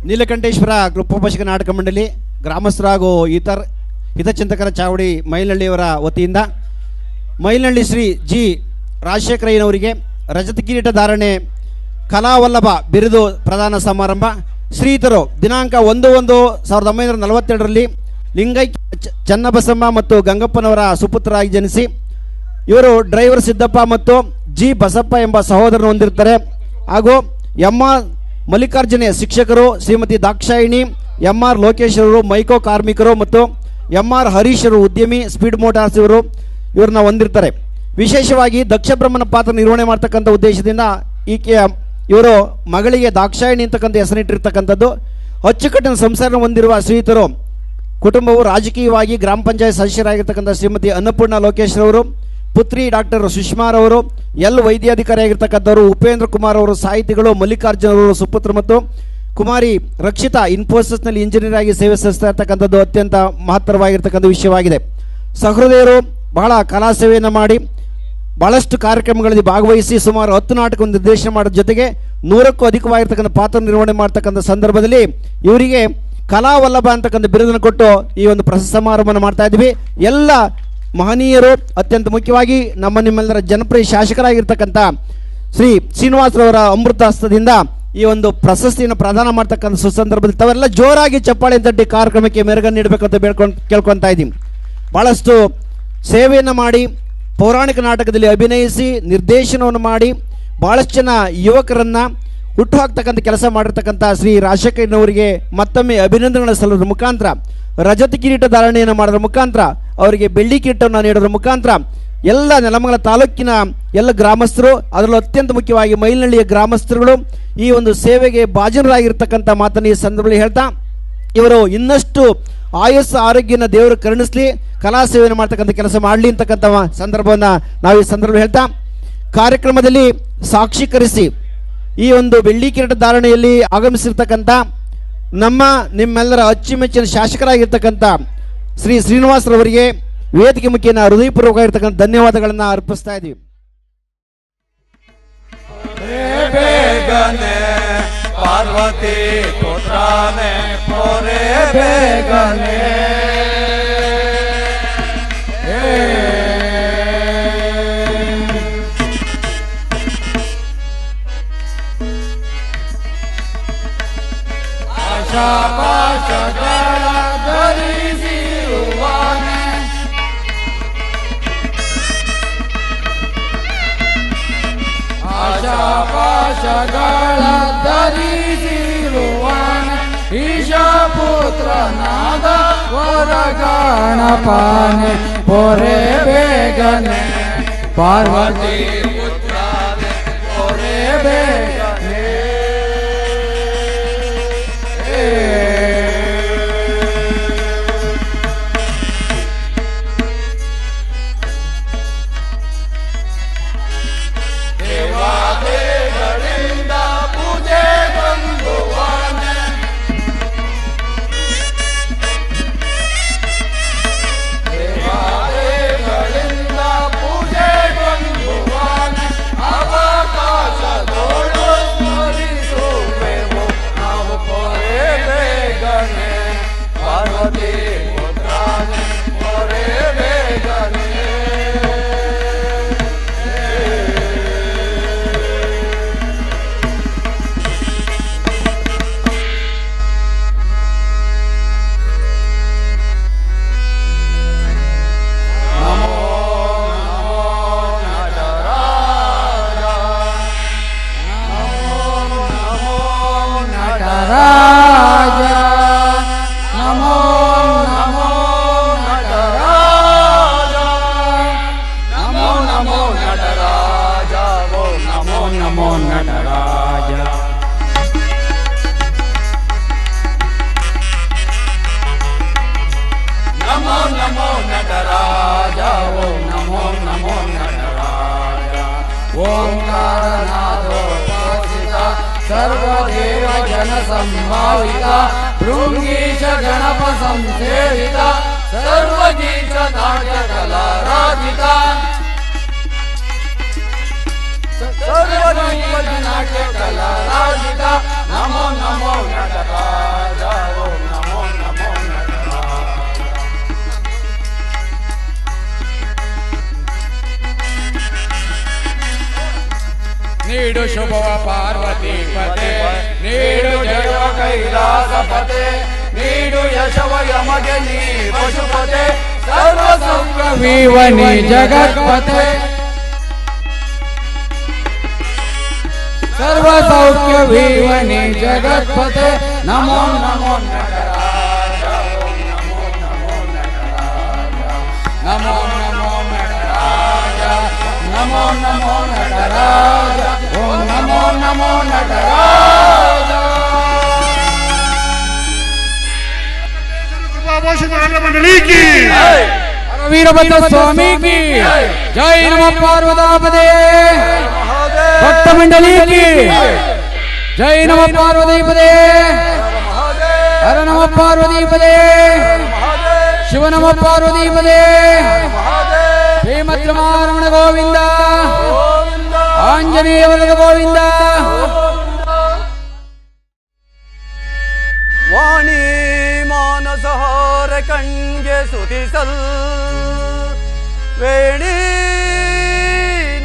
ನೀಲಕಂಠೇಶ್ವರ ಕೃಪೋಪಶಕ ನಾಟಕ ಮಂಡಳಿ ಗ್ರಾಮಸ್ಥರು ಹಾಗೂ ಇತರ ಹಿತಚಿಂತಕರ ಚಾವಡಿ ಮೈಲಹಳ್ಳಿಯವರ ವತಿಯಿಂದ ಮೈಲಹಳ್ಳಿ ಶ್ರೀ ಜಿ ರಾಜಶೇಖರಯ್ಯನವರಿಗೆ ರಜತ ಕಿರೀಟ ಧಾರಣೆ ಕಲಾವಲ್ಲಭ ಬಿರುದು ಪ್ರದಾನ ಸಮಾರಂಭ. ಶ್ರೀಯುತರು ದಿನಾಂಕ 1/1/1942ರಲ್ಲಿ ಲಿಂಗೈಕ್ಯ ಚನ್ನಬಸಮ್ಮ ಮತ್ತು ಗಂಗಪ್ಪನವರ ಸುಪುತ್ರರಾಗಿ ಜನಿಸಿ ಇವರು ಡ್ರೈವರ್ ಸಿದ್ದಪ್ಪ ಮತ್ತು ಜಿ ಬಸಪ್ಪ ಎಂಬ ಸಹೋದರರು ಹೊಂದಿರ್ತಾರೆ. ಹಾಗೂ ಎಂ.ಆರ್. ಮಲ್ಲಿಕಾರ್ಜುನ ಶಿಕ್ಷಕರು, ಶ್ರೀಮತಿ ದಾಕ್ಷಾಯಿಣಿ, ಎಂ.ಆರ್. ಲೋಕೇಶ್ ಅವರು ಮೈಕೋ ಕಾರ್ಮಿಕರು ಮತ್ತು ಎಂ.ಆರ್. ಹರೀಶ್ ಅವರು ಉದ್ಯಮಿ ಸ್ಪೀಡ್ ಮೋಟಾರ್ಸ್ ಇವ್ರನ್ನ ಹೊಂದಿರ್ತಾರೆ. ವಿಶೇಷವಾಗಿ ದಕ್ಷ ಬ್ರಹ್ಮನ ಪಾತ್ರ ನಿರ್ವಹಣೆ ಮಾಡ್ತಕ್ಕಂಥ ಉದ್ದೇಶದಿಂದ ಈಕೆಯ ಇವರು ಮಗಳಿಗೆ ದಾಕ್ಷಾಯಿಣಿ ಅಂತಕ್ಕಂಥ ಹೆಸರಿಟ್ಟಿರ್ತಕ್ಕಂಥದ್ದು. ಅಚ್ಚುಕಟ್ಟಿನ ಸಂಸಾರ ಹೊಂದಿರುವ ಶ್ರೀಯುತರು ಕುಟುಂಬವು ರಾಜಕೀಯವಾಗಿ ಗ್ರಾಮ ಪಂಚಾಯತ್ ಸದಸ್ಯರಾಗಿರ್ತಕ್ಕಂಥ ಶ್ರೀಮತಿ ಅನ್ನಪೂರ್ಣ ಲೋಕೇಶ್ ಅವರು, ಪುತ್ರಿ ಡಾಕ್ಟರ್ ಸುಷ್ಮಾರವರು, ವೈದ್ಯಾಧಿಕಾರಿಯಾಗಿರ್ತಕ್ಕಂಥವರು, ಉಪೇಂದ್ರ ಕುಮಾರ್ ಅವರು ಸಾಹಿತಿಗಳು, ಮಲ್ಲಿಕಾರ್ಜುನ ಅವರು ಸುಪುತ್ರ ಮತ್ತು ಕುಮಾರಿ ರಕ್ಷಿತಾ ಇನ್ಫೋಸಿಸ್ನಲ್ಲಿ ಇಂಜಿನಿಯರ್ ಆಗಿ ಸೇವೆ ಸಲ್ಲಿಸ್ತಾ ಇರ್ತಕ್ಕಂಥದ್ದು ಅತ್ಯಂತ ಮಹತ್ತರವಾಗಿರ್ತಕ್ಕಂಥ ವಿಷಯವಾಗಿದೆ. ಸಹೃದಯರು ಬಹಳ ಕಲಾ ಸೇವೆಯನ್ನು ಮಾಡಿ ಬಹಳಷ್ಟು ಕಾರ್ಯಕ್ರಮಗಳಲ್ಲಿ ಭಾಗವಹಿಸಿ ಸುಮಾರು 10 ನಾಟಕ ನಿರ್ದೇಶನ ಮಾಡೋದ್ರ ಜೊತೆಗೆ 100ಕ್ಕೂ ಅಧಿಕವಾಗಿರ್ತಕ್ಕಂಥ ಪಾತ್ರ ನಿರ್ವಹಣೆ ಮಾಡ್ತಕ್ಕಂಥ ಸಂದರ್ಭದಲ್ಲಿ ಇವರಿಗೆ ಕಲಾವಲ್ಲಭ ಅಂತಕ್ಕಂಥ ಬಿರುದನ್ನು ಕೊಟ್ಟು ಈ ಒಂದು ಪ್ರಶಸ್ತಿ ಸಮಾರಂಭವನ್ನು ಮಾಡ್ತಾ ಇದ್ವಿ. ಎಲ್ಲ ಮಹನೀಯರು, ಅತ್ಯಂತ ಮುಖ್ಯವಾಗಿ ನಿಮ್ಮೆಲ್ಲರ ಜನಪ್ರಿಯ ಶಾಸಕರಾಗಿರ್ತಕ್ಕಂಥ ಶ್ರೀ ಶ್ರೀನಿವಾಸರವರ ಅಮೃತ ಹಸ್ತದಿಂದ ಈ ಒಂದು ಪ್ರಶಸ್ತಿಯನ್ನು ಪ್ರದಾನ ಮಾಡ್ತಕ್ಕಂಥ ಸುಸಂದರ್ಭದಲ್ಲಿ ತಾವೆಲ್ಲ ಜೋರಾಗಿ ಚಪ್ಪಾಳೆ ತಟ್ಟಿ ಕಾರ್ಯಕ್ರಮಕ್ಕೆ ಮೆರುಗನ್ನು ನೀಡಬೇಕಂತ ಕೇಳ್ಕೊತಾ ಇದ್ದೀನಿ. ಬಹಳಷ್ಟು ಸೇವೆಯನ್ನು ಮಾಡಿ ಪೌರಾಣಿಕ ನಾಟಕದಲ್ಲಿ ಅಭಿನಯಿಸಿ ನಿರ್ದೇಶನವನ್ನು ಮಾಡಿ ಬಹಳಷ್ಟು ಜನ ಯುವಕರನ್ನು ಹುಟ್ಟು ಹಾಕ್ತಕ್ಕಂಥ ಕೆಲಸ ಮಾಡಿರ್ತಕ್ಕಂಥ ಶ್ರೀ ರಾಜಶೇಖರಯ್ಯನವರಿಗೆ ಮತ್ತೊಮ್ಮೆ ಅಭಿನಂದನೆಗಳ ಸಲ್ಲೋದ್ರ ಮುಖಾಂತರ, ರಜತ ಕಿರೀಟ ಧಾರಣೆಯನ್ನು ಮಾಡೋದ್ರ ಮುಖಾಂತರ, ಅವರಿಗೆ ಬೆಳ್ಳಿ ಕಿರೀಟವನ್ನು ನೀಡೋದ್ರ ಮುಖಾಂತರ ಎಲ್ಲ ನೆಲಮಂಗಲ ತಾಲೂಕಿನ ಎಲ್ಲ ಗ್ರಾಮಸ್ಥರು, ಅದರಲ್ಲೂ ಅತ್ಯಂತ ಮುಖ್ಯವಾಗಿ ಮೈಲಹಳ್ಳಿಯ ಗ್ರಾಮಸ್ಥರುಗಳು ಈ ಒಂದು ಸೇವೆಗೆ ಭಾಜನರಾಗಿರ್ತಕ್ಕಂಥ ಮಾತನ್ನು ಈ ಸಂದರ್ಭದಲ್ಲಿ ಹೇಳ್ತಾ, ಇವರು ಇನ್ನಷ್ಟು ಆಯಸ್ಸು ಆರೋಗ್ಯನ ದೇವರು ಕರುಣಿಸಲಿ, ಕಲಾ ಸೇವೆಯನ್ನು ಮಾಡ್ತಕ್ಕಂಥ ಕೆಲಸ ಮಾಡಲಿ ಅಂತಕ್ಕಂಥ ಸಂದರ್ಭವನ್ನು ನಾವು ಈ ಸಂದರ್ಭದಲ್ಲಿ ಹೇಳ್ತಾ, ಕಾರ್ಯಕ್ರಮದಲ್ಲಿ ಸಾಕ್ಷೀಕರಿಸಿ ಈ ಒಂದು ಬೆಳ್ಳಿ ಕಿರೀಟ ಧಾರಣೆಯಲ್ಲಿ ಆಗಮಿಸಿರ್ತಕ್ಕಂಥ ನಿಮ್ಮೆಲ್ಲರ ಅಚ್ಚುಮೆಚ್ಚಿನ ಶಾಸಕರಾಗಿರ್ತಕ್ಕಂಥ ಶ್ರೀ ಶ್ರೀನಿವಾಸರವರಿಗೆ ವೇದಿಕೆ ಮುಖೇನ ಹೃದಯಪೂರ್ವಕವಾಗಿರ್ತಕ್ಕಂಥ ಧನ್ಯವಾದಗಳನ್ನು ಅರ್ಪಿಸ್ತಾ ಇದ್ದೀವಿ. ಪಾರ್ವತಿ ಪುತ್ರನೇ ಪೋರೆ ಬೇಗನೆ ಆಶಾಪಾಶಗಳ ಧರಿಸಿರುವಾನೆ ಆಶಾಪಾಶಗಳ ಧರಿಸಿರುವಾನೆ ಈಶಪುತ್ರನಾದ ವರಗಣಪಾನೆ ಪೊರೆ ಬೇಗನೆ ಪಾರ್ವತಿ ಪುತ್ರನೇ ಪೊರೆ ಬೇಗನೆ ದೇವಾದೇವರಿಂದ ಪೂಜೆ ಬಂದುವಾನೆ ದೇವಾದೇವರಿಂದ ಪೂಜೆ ಬಂದುವಾನೆ ಅವಕಾಶದೋಳು ಸ್ಮರಿಸುವೆವು ನಾವು ಪೊರೆ ಬೇಗನೆ ಪಾರ್ವತಿ ಪುತ್ರನೇ ಪೊರೆ ಬೇಗನೆ सर्वदेव जन संभाविता भृंगीश गणप संसेविता सर्वगीत नाट्य कला राधिता सर्वरूप नाट्य कला राजिता नमो नमो नटराज ओम नमो नमो नटराज नीडु शुभव पार्वती पते नीडु जय कैलास पते नीडु यशव यಮಗೆ ನೀ ಪಶುಪತೆ ಸರ್ವ ಸಂಭವೀವನಿ ಜಗತ್ಪತೆ सर्व सौख्य भीवनि जगत्पते नमो नमो नटराज ओम नमो नमो नटराज नमो नमो नटराज नमो नमो नटराज ओम नमो नमो नटराज मंडली की वीरभद्र स्वामी की जय नमः पार्वतीपते भक्त मंडली की जय नमः पार्वतीपते हर नमः पार्वतीपते शिव नमः पार्वतीपते श्रीमद्रमारमण गोविंद आंजनेय वरद गोविंद वाणी मानसहार कंगे सुतिसल वेणी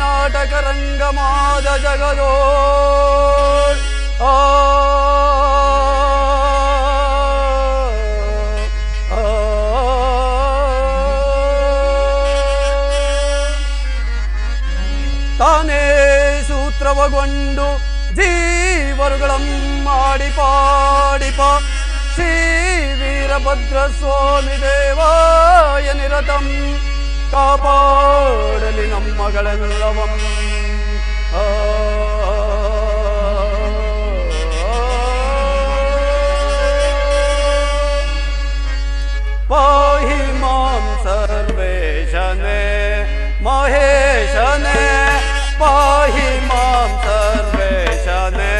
नाटक रंगमाद जगदो ತಾನೇ ಸೂತ್ರವಗೊಂಡು ಜೀವರುಗಳಂ ಮಾಡಿ ಪಾಡಿಪ ಶ್ರೀ ವೀರಭದ್ರ ಸ್ವಾಮಿ ದೇವಾಯ ನಿರತಂ ಕಾಪಾಡಲಿ ನಮ್ಮಗಳೆಲ್ಲವಂ ಪಾಹಿ ಮಾಂ ಸರ್ವೇಶನೇ ಮಹೇಶನೇ ಪಾಹಿ ಮಾಂ ಸರ್ವೇಶನೇ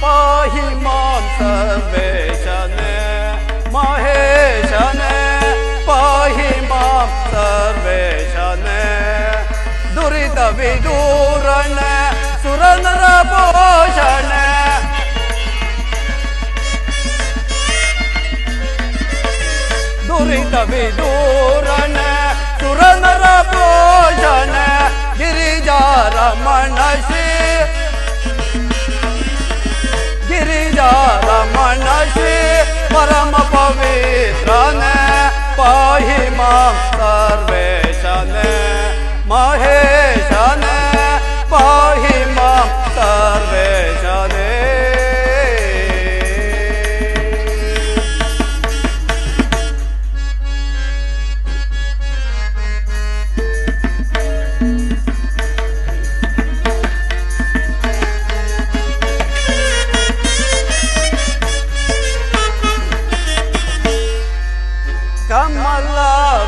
पाहि मां सर्वेशने महेशने पाहि मां सर्वेशने दुरित विदूरणे सुरनर पोषणे दुरित विदूरणे सुरनर पोषणे गिरिजारमण श्री गिरिजारमण श्री परम पवित्रने पाहि मां सर्वेशने महेशने पाहि मां सर्वेशने कमल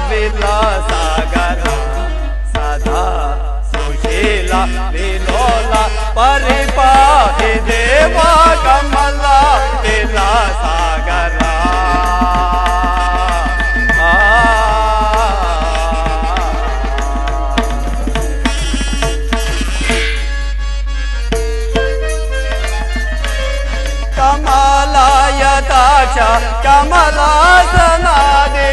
विलासागर सदा सुशीला विलोला परिपाहि देवा कमल विलासागर कमलायताक्ष कमलासनादि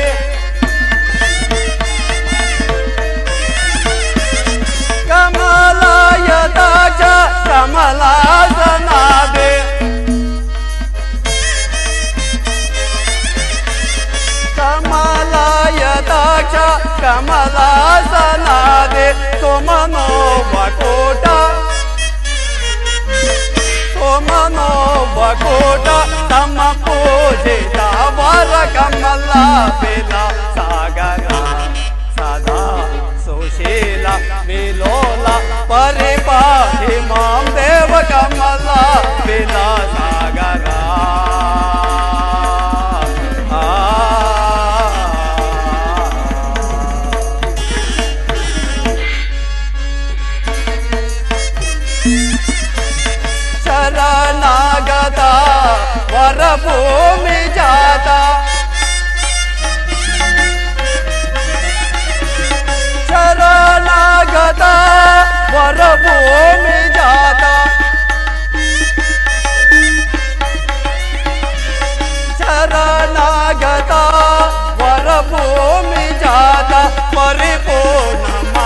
कमलायताक्ष कमलासनादि कमलायताक्ष कमलासनादि तुमनो वकोट सोमनो वकोट तम पूजिता वर कमला विला सागर सदा सुशीला विलोला परिपाहि मां देव कमला विला सागर शरणागता वरभूमि जाता ವರಭೂಮಿ ಜಾತ ಶರಣಾಗತ ವರಭೂಮಿ ಜಾತ ಪರಿಪೂರ್ಣ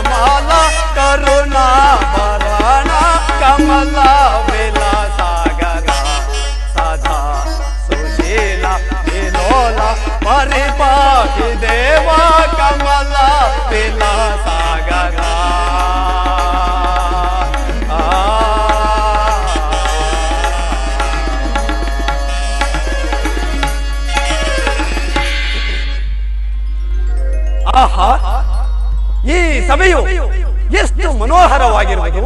ಮಾಲಾ ಕರುಣಾ ಭರಣ ಕಮಲ ವಿಲಾಸಾಗರ ಸದಾ ಸುಶೀಲ ವಿಲೋಲ ಪರಿಪಾಹಿ ದೇವ ಕಮಲ ವಿಲಾಸಾಗರ ಆಹಾ, ಈ ಸಭೆಯು ಎಷ್ಟು ಮನೋಹರವಾಗಿರುವುದು.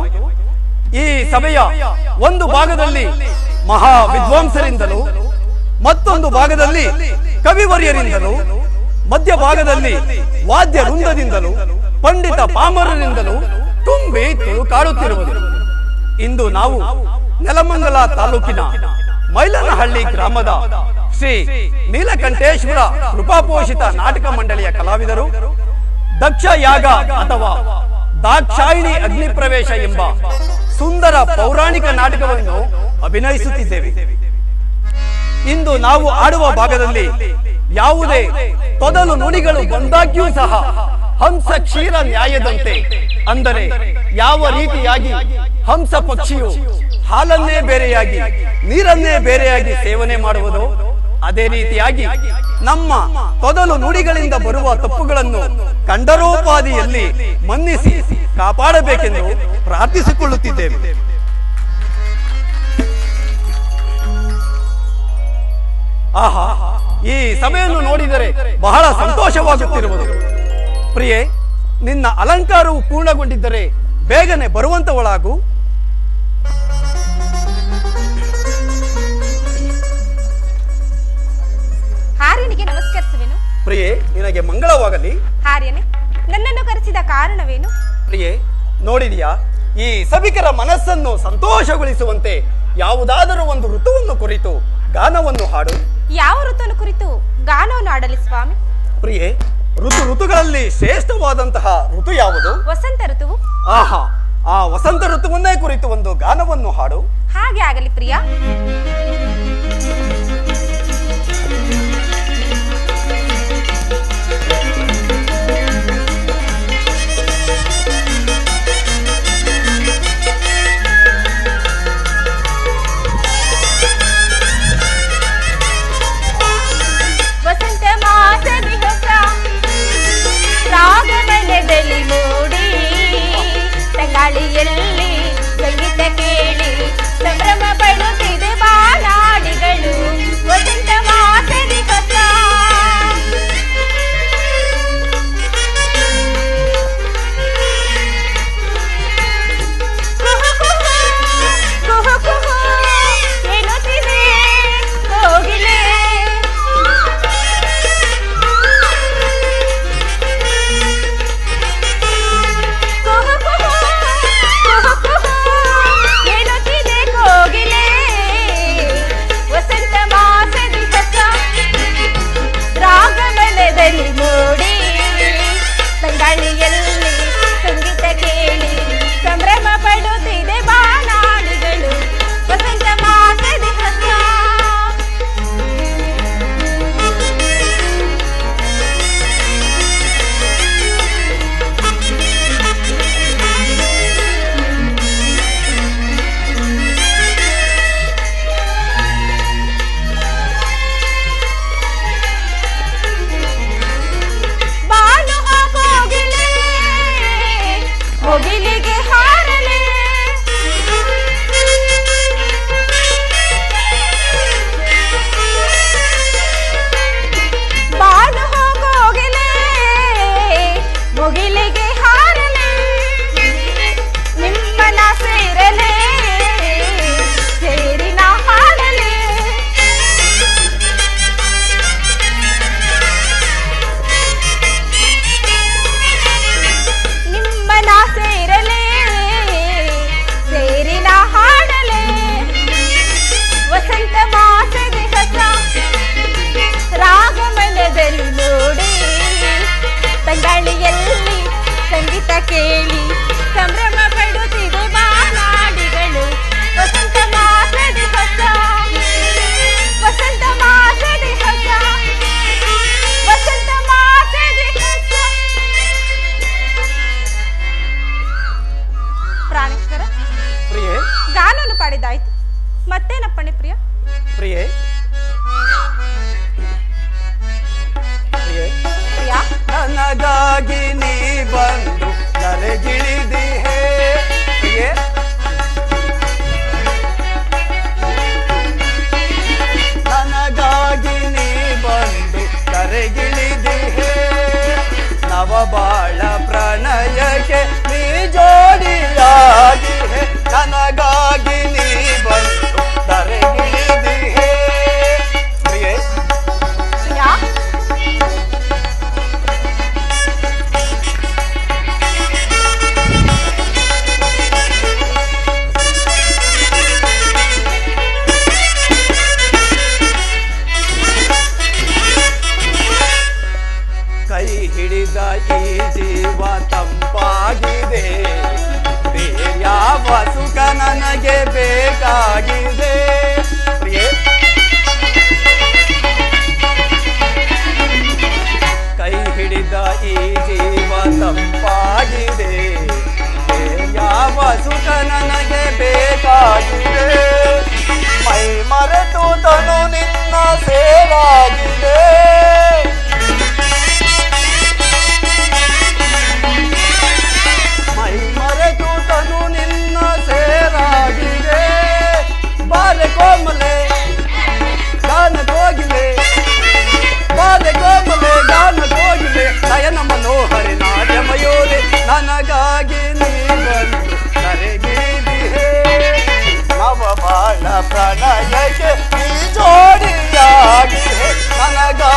ಈ ಸಭೆಯ ಒಂದು ಭಾಗದಲ್ಲಿ ಮಹಾ ವಿದ್ವಾಂಸರಿಂದಲೂ, ಮತ್ತೊಂದು ಭಾಗದಲ್ಲಿ ಕವಿವರ್ಯರಿಂದಲೂ, ಮಧ್ಯಭಾಗದಲ್ಲಿ ವಾದ್ಯ ವೃಂದದಿಂದಲೂ, ಪಂಡಿತ ಪಾಮರರಿಂದಲೂ ತುಂಬಿ ತುಳುಕಾಡುತ್ತಿರುವುದು. ಇಂದು ನಾವು ನೆಲಮಂಗಲ ತಾಲೂಕಿನ ಮೈಲನಹಳ್ಳಿ ಗ್ರಾಮದ ಶ್ರೀ ನೀಲಕಂಠೇಶ್ವರ ಕೃಪಾಪೋಷಿತ ನಾಟಕ ಮಂಡಳಿಯ ಕಲಾವಿದರು ದಕ್ಷ ಯಾಗ ಅಥವಾ ದಾಕ್ಷಾಯಿಣಿ ಅಗ್ನಿ ಪ್ರವೇಶ ಎಂಬ ಸುಂದರ ಪೌರಾಣಿಕ ನಾಟಕವನ್ನು ಅಭಿನಯಿಸುತ್ತಿದ್ದೇವೆ. ಇಂದು ನಾವು ಆಡುವ ಭಾಗದಲ್ಲಿ ಯಾವುದೇ ತೊದಲು ನುಡಿಗಳು ಬಂದಾಗ್ಯೂ ಸಹ ಹಂಸ ಕ್ಷೀರ ನ್ಯಾಯದಂತೆ, ಅಂದರೆ ಯಾವ ರೀತಿಯಾಗಿ ಹಂಸ ಪಕ್ಷಿಯು ಹಾಲನ್ನೇ ಬೇರೆಯಾಗಿ ನೀರನ್ನೇ ಬೇರೆಯಾಗಿ ಸೇವನೆ ಮಾಡುವುದು, ಅದೇ ರೀತಿಯಾಗಿ ನಮ್ಮ ತೊದಲು ನುಡಿಗಳಿಂದ ಬರುವ ತಪ್ಪುಗಳನ್ನು ಖಂಡರೋಪಾದಿಯಲ್ಲಿ ಮನ್ನಿಸಿ ಕಾಪಾಡಬೇಕೆಂದು ಪ್ರಾರ್ಥಿಸಿಕೊಳ್ಳುತ್ತಿದ್ದೇವೆ. ಆಹಾ, ಈ ಸಭೆಯನ್ನು ನೋಡಿದರೆ ಬಹಳ ಸಂತೋಷವಾಗುತ್ತಿರುವುದು. ಪ್ರಿಯೆ, ನಿನ್ನ ಅಲಂಕಾರವು ಪೂರ್ಣಗೊಂಡಿದ್ದರೆ ಬೇಗನೆ ಬರುವಂತವಳಾಗು. ಆರ್ಯನಿಗೆ ನಮಸ್ಕರಿಸುವೆನು. ಪ್ರಿಯೆ, ನಿನಗೆ ಮಂಗಳವಾಗಲಿ. ಆರ್ಯನೇ, ನನ್ನನ್ನು ಕರೆಸಿದ ಕಾರಣವೇನು? ಪ್ರಿಯೆ, ನೋಡಿದೆಯಾ, ಈ ಸಭಿಕರ ಮನಸ್ಸನ್ನು ಸಂತೋಷಗೊಳಿಸುವಂತೆ ಯಾವುದಾದರೂ ಒಂದು ಋತುವನ್ನು ಕುರಿತು ಗಾನವನ್ನು ಹಾಡು. ಯಾವ ಋತುವನ್ನು ಕುರಿತು ಗಾನವನ್ನು ಆಡಲಿ ಸ್ವಾಮಿ? ಪ್ರಿಯೆ, ಋತುಗಳಲ್ಲಿ ಶ್ರೇಷ್ಠವಾದಂತಹ ಋತು ಯಾವುದು? ವಸಂತ ಋತುವು. ಆಹಾ, ಆ ವಸಂತ ಋತುವನ್ನೇ ಕುರಿತು ಒಂದು ಗಾನವನ್ನು ಹಾಡು. ಹಾಗೆ ಆಗಲಿ ಪ್ರಿಯ. ವಸಂತ ಮಾಸದಿ ಹೊಸ ರಾಗಮನದಲ್ಲಿ ಮೂಡಿ ತಂಗಾಳಿಯಲ್ಲಿ ಸಂಗೀತ ಕೇಳಿ ಸಂಭ್ರಮ ಪಡುತ್ತಿದೆ ಬಾಲ ಒಳ್ಳೇದಾಯ್ತು. ಮತ್ತೇನಪ್ಪಣೆ ಪ್ರಿಯ? ಪ್ರಿಯೆ ಪ್ರಿಯೆ ಪ್ರಿಯ, ನನಗಾಗಿ ನೀ ಬಂದು ಕರೆಗಿಳಿದಿಹೆ ಪ್ರಿಯೆ. ನನಗಾಗಿ ನೀ ಬಂದು ಕರೆಗಿಳಿದಿಹೆ ನವಬಾಳ ಪ್ರಣಯಕ್ಕೆ ನೀ ಜೋಡಿಯಾಗಿಹೆ. ನನಗಾಗಿ ನೀ ಬಂದು ಕರೆಗಿಳಿದಿಹೆ ಪ್ರಿಯೆ. ಪ್ರಿಯ, ಕೈ ಹಿಡಿದ ಈ ಜೀವ ತಂಪಾಗಿದೆ, ಬೇರ್ಯಾವ ಸುಖ ನನಗೆ ಬೇಕಾಗಿದೆ ಪ್ರಿಯೆ. ಕೈ ಹಿಡಿದ ಈ ಜೀವ ತಂಪಾಗಿದೆ, ಬೇರ್ಯಾವ ಸುಖ ನನಗೆ ಬೇಕಾಗಿದೆ. ಮೈ ಮರೆತು ತನು ನಿನ್ನ ಸೇವಾಗಿದೆ. ಮೈ ಮರೆತು ತನು ನಿನ್ನ ಸೇರಾಗಿದೆ. ಬಾಲೆ ಕೋಮಲೆ ಗಾನ ಕೋಗಿಲೆ, ಬಾಲೆ ಕೋಮಲೆ ಗಾನ ಕೋಗಿಲೆ, ನಯನ ಮನೋಹರಿ ನಾಟ್ಯ ಮಯೂರಿ. ನನಗಾಗಿ ನೀ ಬಂದು ಕರೆಗಿಳಿದಿಹೆ ನವ ಬಾಳ ಪ್ರಣಯಕ್ಕೆ ನೀ ಜೋಡಿಯಾಗಿದೆ. ನನಗಾಗಿ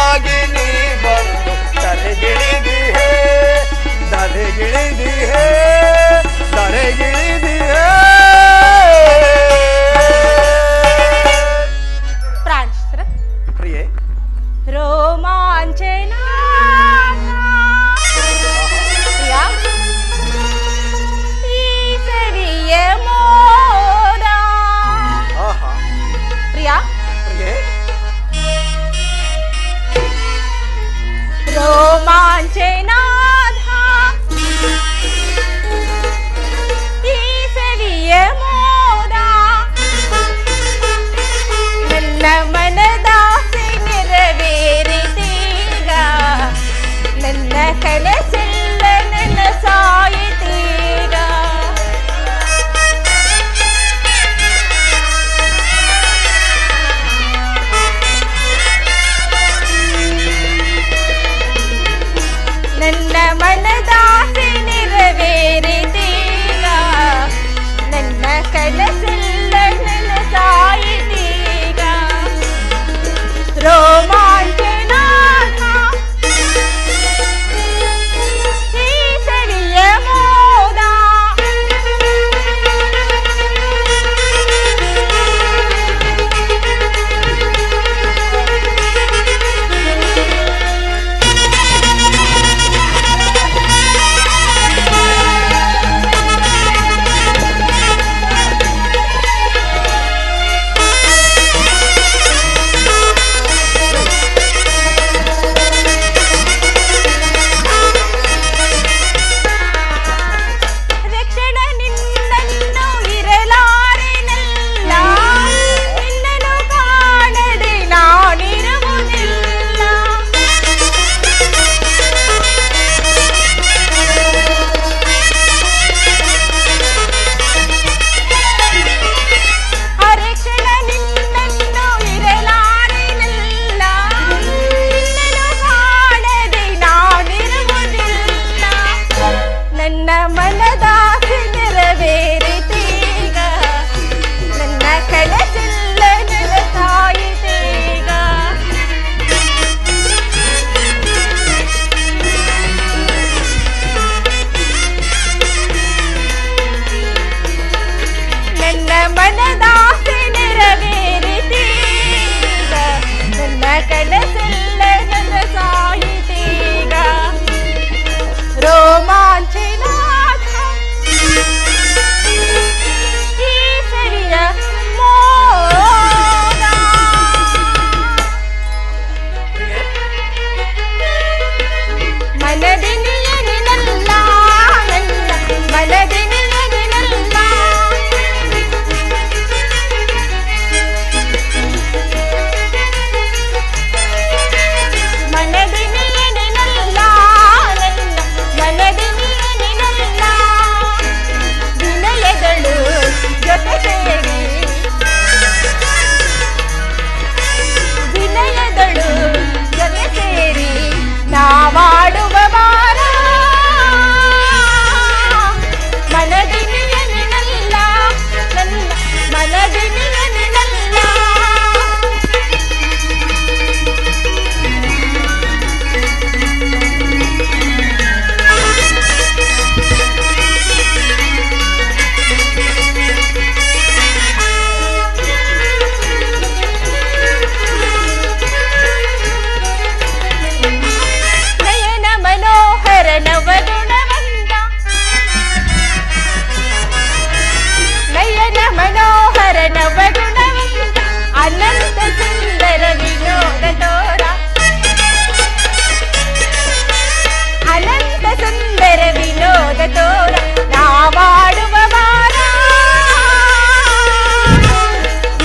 ತೋರ ನಾವಾಡುವ ವಾರ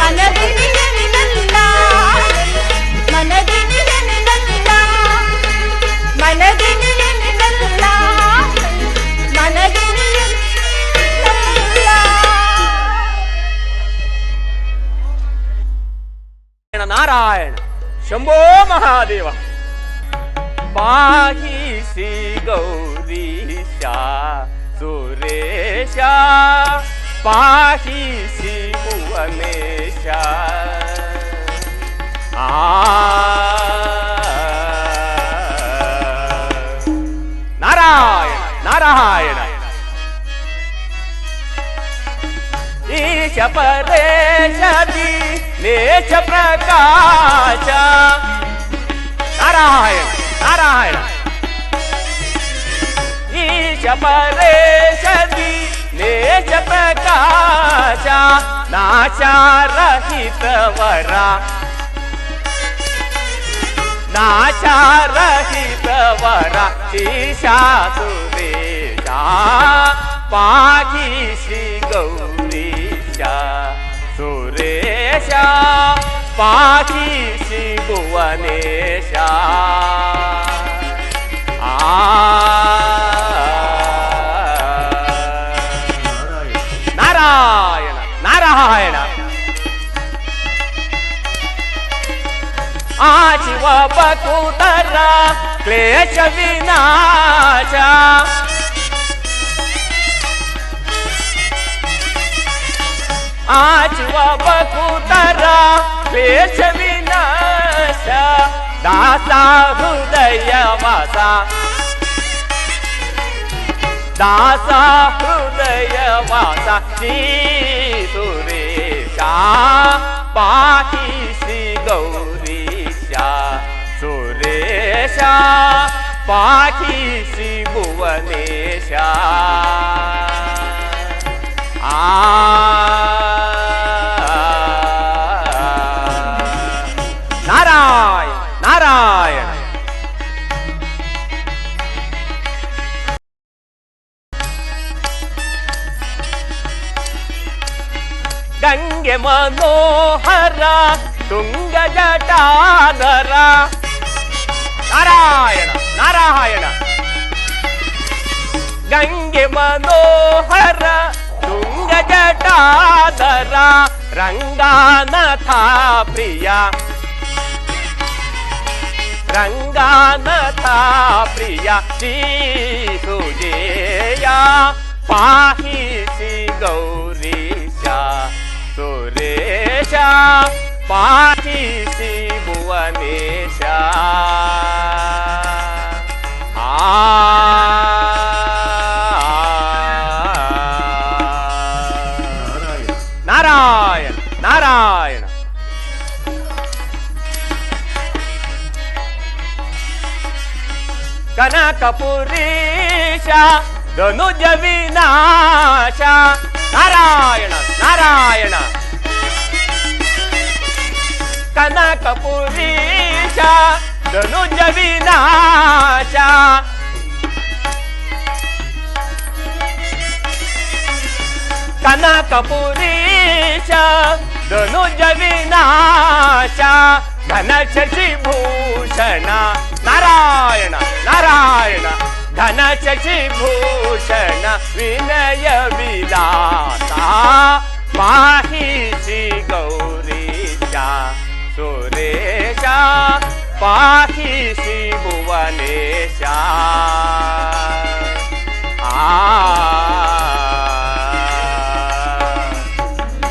ಮನದಿನಿಯನಿನಲ್ಲ ಮನದಿನಿಯನಿನಲ್ಲ ಮನದಿನಿಯನಿನಲ್ಲ ಮನದಿನಿಯನಿನಲ್ಲ ನಾರಾಯಣ ಶಂಭೋ ಮಹಾದೇವ ಪಾಹಿ ಶ್ರೀ ಗೌರೀಶ ಸುರೇಶ ಪಾಹಿ ಶ್ರೀ ಭುವನೇಶ ನಾರಾಯಣ ನಾರಾಯಣ ಈಶ ಪರೇಶದಿ ನೇಚ ಪ್ರಕಾಶ ನಾರಾಯಣ ನಾರಾಯಣ ಈಶ ಪರೇಶದಿ ನೇಚ ಪ್ರಕಾಶ ನಾಶರಹಿತವರ ನಾಶರಹಿತವರ ಶೀಶಾ ಸುರೇಶ ಪಾಹಿ ಶ್ರೀ ಗೌರೀಶ ಸುರೇಶ ಪಾಹಿ ಶ್ರೀ ಭುವನೇಶ ನಾರಾಯಣ ನಾರಾಯಣ ಆಚಿವ ಬಕುತರ ಕ್ಲೇಶ ವಿನಾಶ ಆಚಿವ ಬಕುತರ ಕ್ಲೇಶ ವಿನಾಶ ದಾಸ ಹೃದಯ ವಾಸ ದಾಸ ಹೃದಯ ವಾಸ ಶ್ರೀ ಸುರೇಶ ಪಾಹಿ ಶ್ರೀ ಗೌರೀಶ ಸುರೇಶ ಪಾಹಿ ಶ್ರೀ ಭುವನೇಶ ನಾರಾಯಣ ನಾರಾಯಣ ಗಂಗೆ ಮನೋಹರ ತುಂಗ ಜಟಾಧರ ನಾರಾಯಣ ನಾರಾಯಣ ಗಂಗೆ ಮನೋಹರ ತುಂಗ ಜಟಾಧರ ರಂಗಾನಾಥ ಪ್ರಿಯ ರಂಗಾನಾಥ ಪ್ರಿಯ ಶ್ರೀ ಸುಜೇಯ ಪಾಹಿ ಶ್ರೀ ಗೌರೀಶ ಸುರೇಶ ಪಾಹಿ ಶ್ರೀ ಭುವನೇಶ ನಾರಾಯಣ ನಾರಾಯಣ ಕನಕಪುರೀಶ ಧನುಜ ವಿನಾಶ ನಾರಾಯಣ ನಾರಾಯಣ ಕನಕಪುರೀಶ ಧನುಜ ವಿನಾಶ ಕನಕಪುರೀಶ ಧನುಜ ವಿನಾಶ ಘನ ಶಶಿಭೂಷಣ ನಾರಾಯಣ ನಾರಾಯಣ ಘನ ಶಶಿಭೂಷಣ ವಿನಯ ವಿಲಾಸ ಪಾಹಿ ಶ್ರೀ ಗೌರೀಶ ಸುರೇಶ ಪಾಹಿ ಶ್ರೀ ಭುವನೇಶ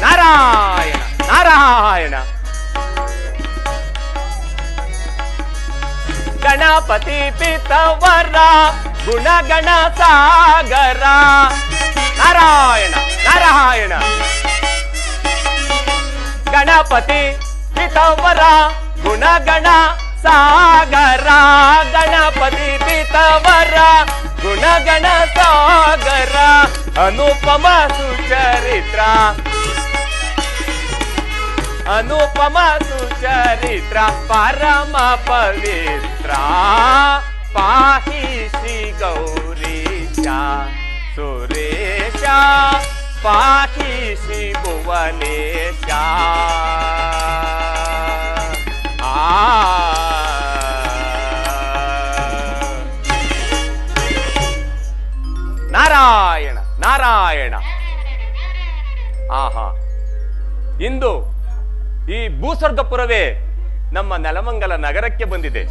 ನಾರಾಯಣ ನಾರಾಯಣ ಗಣಪತಿ ಪಿತವರ ಗುಣಗಣ ಸಾಗರ ನಾರಾಯಣ ನಾರಾಯಣ ಗಣಪತಿ ಪಿತವರ ಗುಣಗಣ ಸಾಗರ ಗಣಪತಿ ಪಿತವರ ಗುಣಗಣ ಸಾಗರ ಅನುಪಮ ಸುಚರಿತ್ರ ಅನುಪಮ ಸುಚರಿತ್ರ ಪರಮ ಪವಿತ್ರ ಪಾಹಿ ಶ್ರೀ ಗೌರೀಶ ಪಾಹಿ ಶ್ರೀ ಭುವನೇಶ. ನಾರಾಯಣ ನಾರಾಯಣ. ಆಹಾ, ಇಂದು ಈ ಭೂಸ್ವರ್ಗಪುರವೇ ನಮ್ಮ ನೆಲಮಂಗಲ ನಗರಕ್ಕೆ ಬಂದಿದೆ.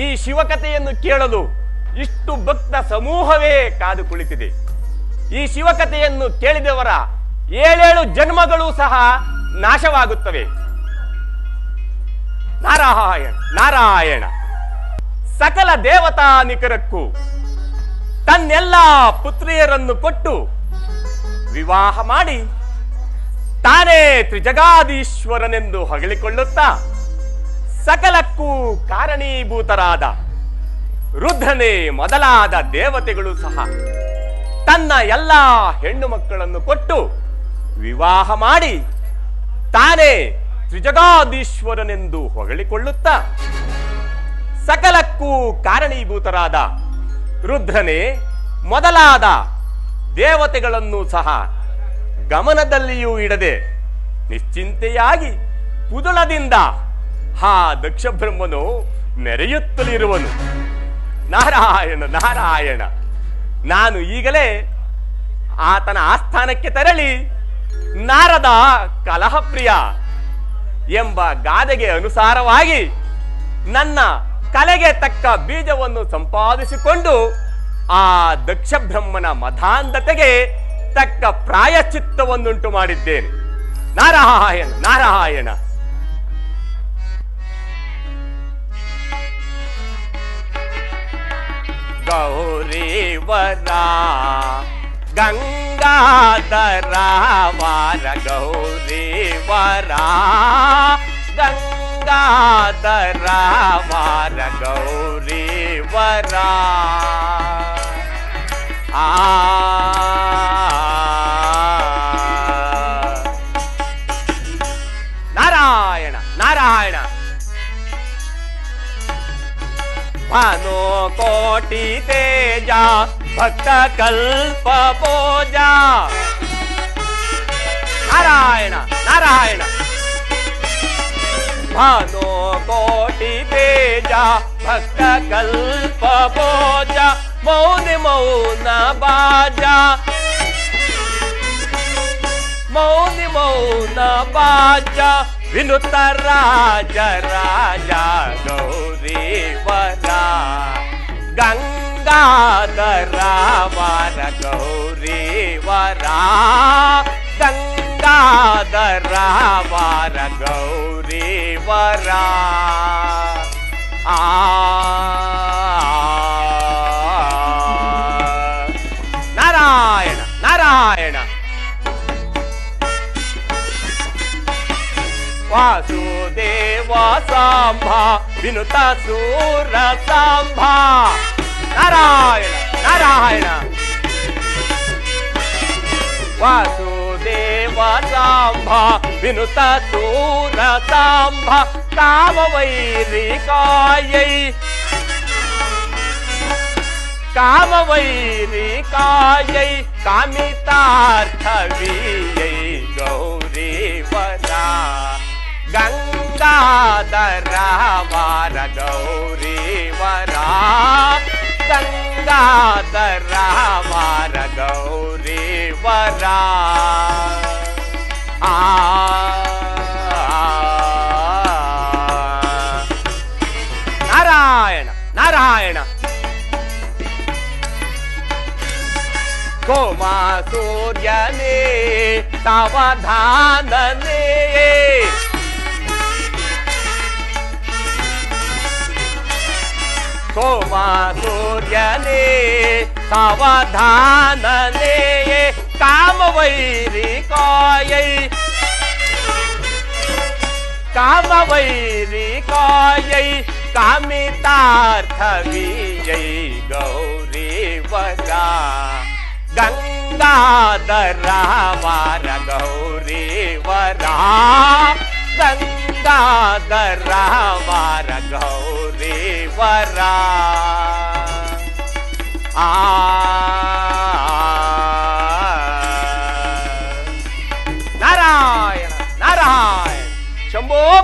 ಈ ಶಿವಕಥೆಯನ್ನು ಕೇಳಲು ಇಷ್ಟು ಭಕ್ತ ಸಮೂಹವೇ ಕಾದು ಕುಳಿತಿದೆ. ಈ ಶಿವಕಥೆಯನ್ನು ಕೇಳಿದವರ 7 ಜನ್ಮಗಳು ಸಹ ನಾಶವಾಗುತ್ತವೆ. ನಾರಾಯಣ ನಾರಾಯಣ. ಸಕಲ ದೇವತಾ ನಿಖರಕ್ಕೂ ತನ್ನೆಲ್ಲ ಪುತ್ರಿಯರನ್ನು ಕೊಟ್ಟು ವಿವಾಹ ಮಾಡಿ ತಾನೇ ತ್ರಿಜಗಾದೀಶ್ವರನೆಂದು ಹೊಗಳಿಕೊಳ್ಳುತ್ತಾ ಸಕಲಕ್ಕೂ ಕಾರಣೀಭೂತರಾದ ರುದ್ರನೇ ಮೊದಲಾದ ದೇವತೆಗಳು ಸಹ ತನ್ನ ಎಲ್ಲ ಹೆಣ್ಣು ಮಕ್ಕಳನ್ನು ಕೊಟ್ಟು ವಿವಾಹ ಮಾಡಿ ತಾನೇ ತ್ರಿಜಗಾದೀಶ್ವರನೆಂದು ಹೊಗಳಿಕೊಳ್ಳುತ್ತಾ ಸಕಲಕ್ಕೂ ಕಾರಣೀಭೂತರಾದ ರುದ್ರನೇ ಮೊದಲಾದ ದೇವತೆಗಳನ್ನು ಸಹ ಗಮನದಲ್ಲಿಯೂ ಇಡದೆ ನಿಶ್ಚಿಂತೆಯಾಗಿ ಕುದುಳದಿಂದ ಆ ದಕ್ಷ ಬ್ರಹ್ಮನು ಮೆರೆಯುತ್ತಲಿರುವನು. ನಾರಾಯಣ ನಾರಾಯಣ. ನಾನು ಈಗಲೇ ಆತನ ಆಸ್ಥಾನಕ್ಕೆ ತೆರಳಿ ನಾರದ ಕಲಹಪ್ರಿಯ ಎಂಬ ಗಾದೆಗೆ ಅನುಸಾರವಾಗಿ ನನ್ನ ಕಲೆಗೆ ತಕ್ಕ ಬೀಜವನ್ನು ಸಂಪಾದಿಸಿಕೊಂಡು ಆ ದಕ್ಷ ಬ್ರಹ್ಮನ ಮಧಾಂಧತೆಗೆ ತಕ್ಕ ಪ್ರಾಯಶ್ಚಿತ್ತವನ್ನುಂಟು ಮಾಡಿದ್ದೇನೆ. ನಾರಾಯಣ ನಾರಾಯಣ. ಗೌರೀವರ ಗಂಗಾಧರ ವಾರ ಗೌರೀವರ ಗಂಗಾಧರ ವಾರ ಗೌರೀವರ. ನಾರಾಯಣ ನಾರಾಯಣ. ಭಾನೋ ಕೋಟಿ ತೇಜ ಭಕ್ತ ಕಲ್ಪ ಭೋಜ. ನಾರಾಯಣ ನಾರಾಯಣ. ಭಾನೋ ಕೋಟಿ ತೇಜ ಭಕ್ತ ಕಲ್ಪ ಭೋಜ ಮೌನಿ ಮೌನ ಬಾಜ ಮೌನಿ ಮೌನ ಬಾಜ ವಿನುತ ರಾಜ ರಾಜ ಗೌರೀವರ ಗಂಗಾಧರ ವಾರ ಗೌರೀವರ ಗಂಗಾಧರ ವಾರ ಗೌರೀವರ. ನಾರಾಯಣ ನಾರಾಯಣ. ವಾಸುದೇವ ಸಾಂಬ ವಿನುತ ಸೂರ ಸಾಂಬ. ನಾರಾಯಣ ನಾರಾಯಣ. ವಾಸುದೇವ ಸಾಂಬ ವಿನುತ ಸೂರ ಸಾಂಬ ಕಾಮವೈರಿ ಕಾಯೈ ಕಾಮವೈರಿ ಕಾಯೈ ಕಾಮಿತಾರ್ಥವೀಯೈ ಗೌರೀವರ ಗಂಗಾಧರ ವಾರ ಗೌರೀವರ ಗಂಗಾಧರ ವಾರ ಗೌರೀವರ. ನಾರಾಯಣ ನಾರಾಯಣ. ಕೋಮಾ ಸೂರ್ಯನೇ ಸಾವಧಾನನೇ ಕೋಮಾ ಸೂರ್ಯನೇ ಸಾವಧಾನನೇ ಕಾಮವೈರಿ ಕಾಯೈ ಕಾಮವೈರಿ ಕಾಯೈ ಕಾಮಿತಾರ್ಥವೀಯೈ ಗೌರೀವರ ಗಂಗಾಧರ ವಾರ ಗೌರೀವರ ಗಂಗಾಧರ ವಾರ ಗೌರೀವರ.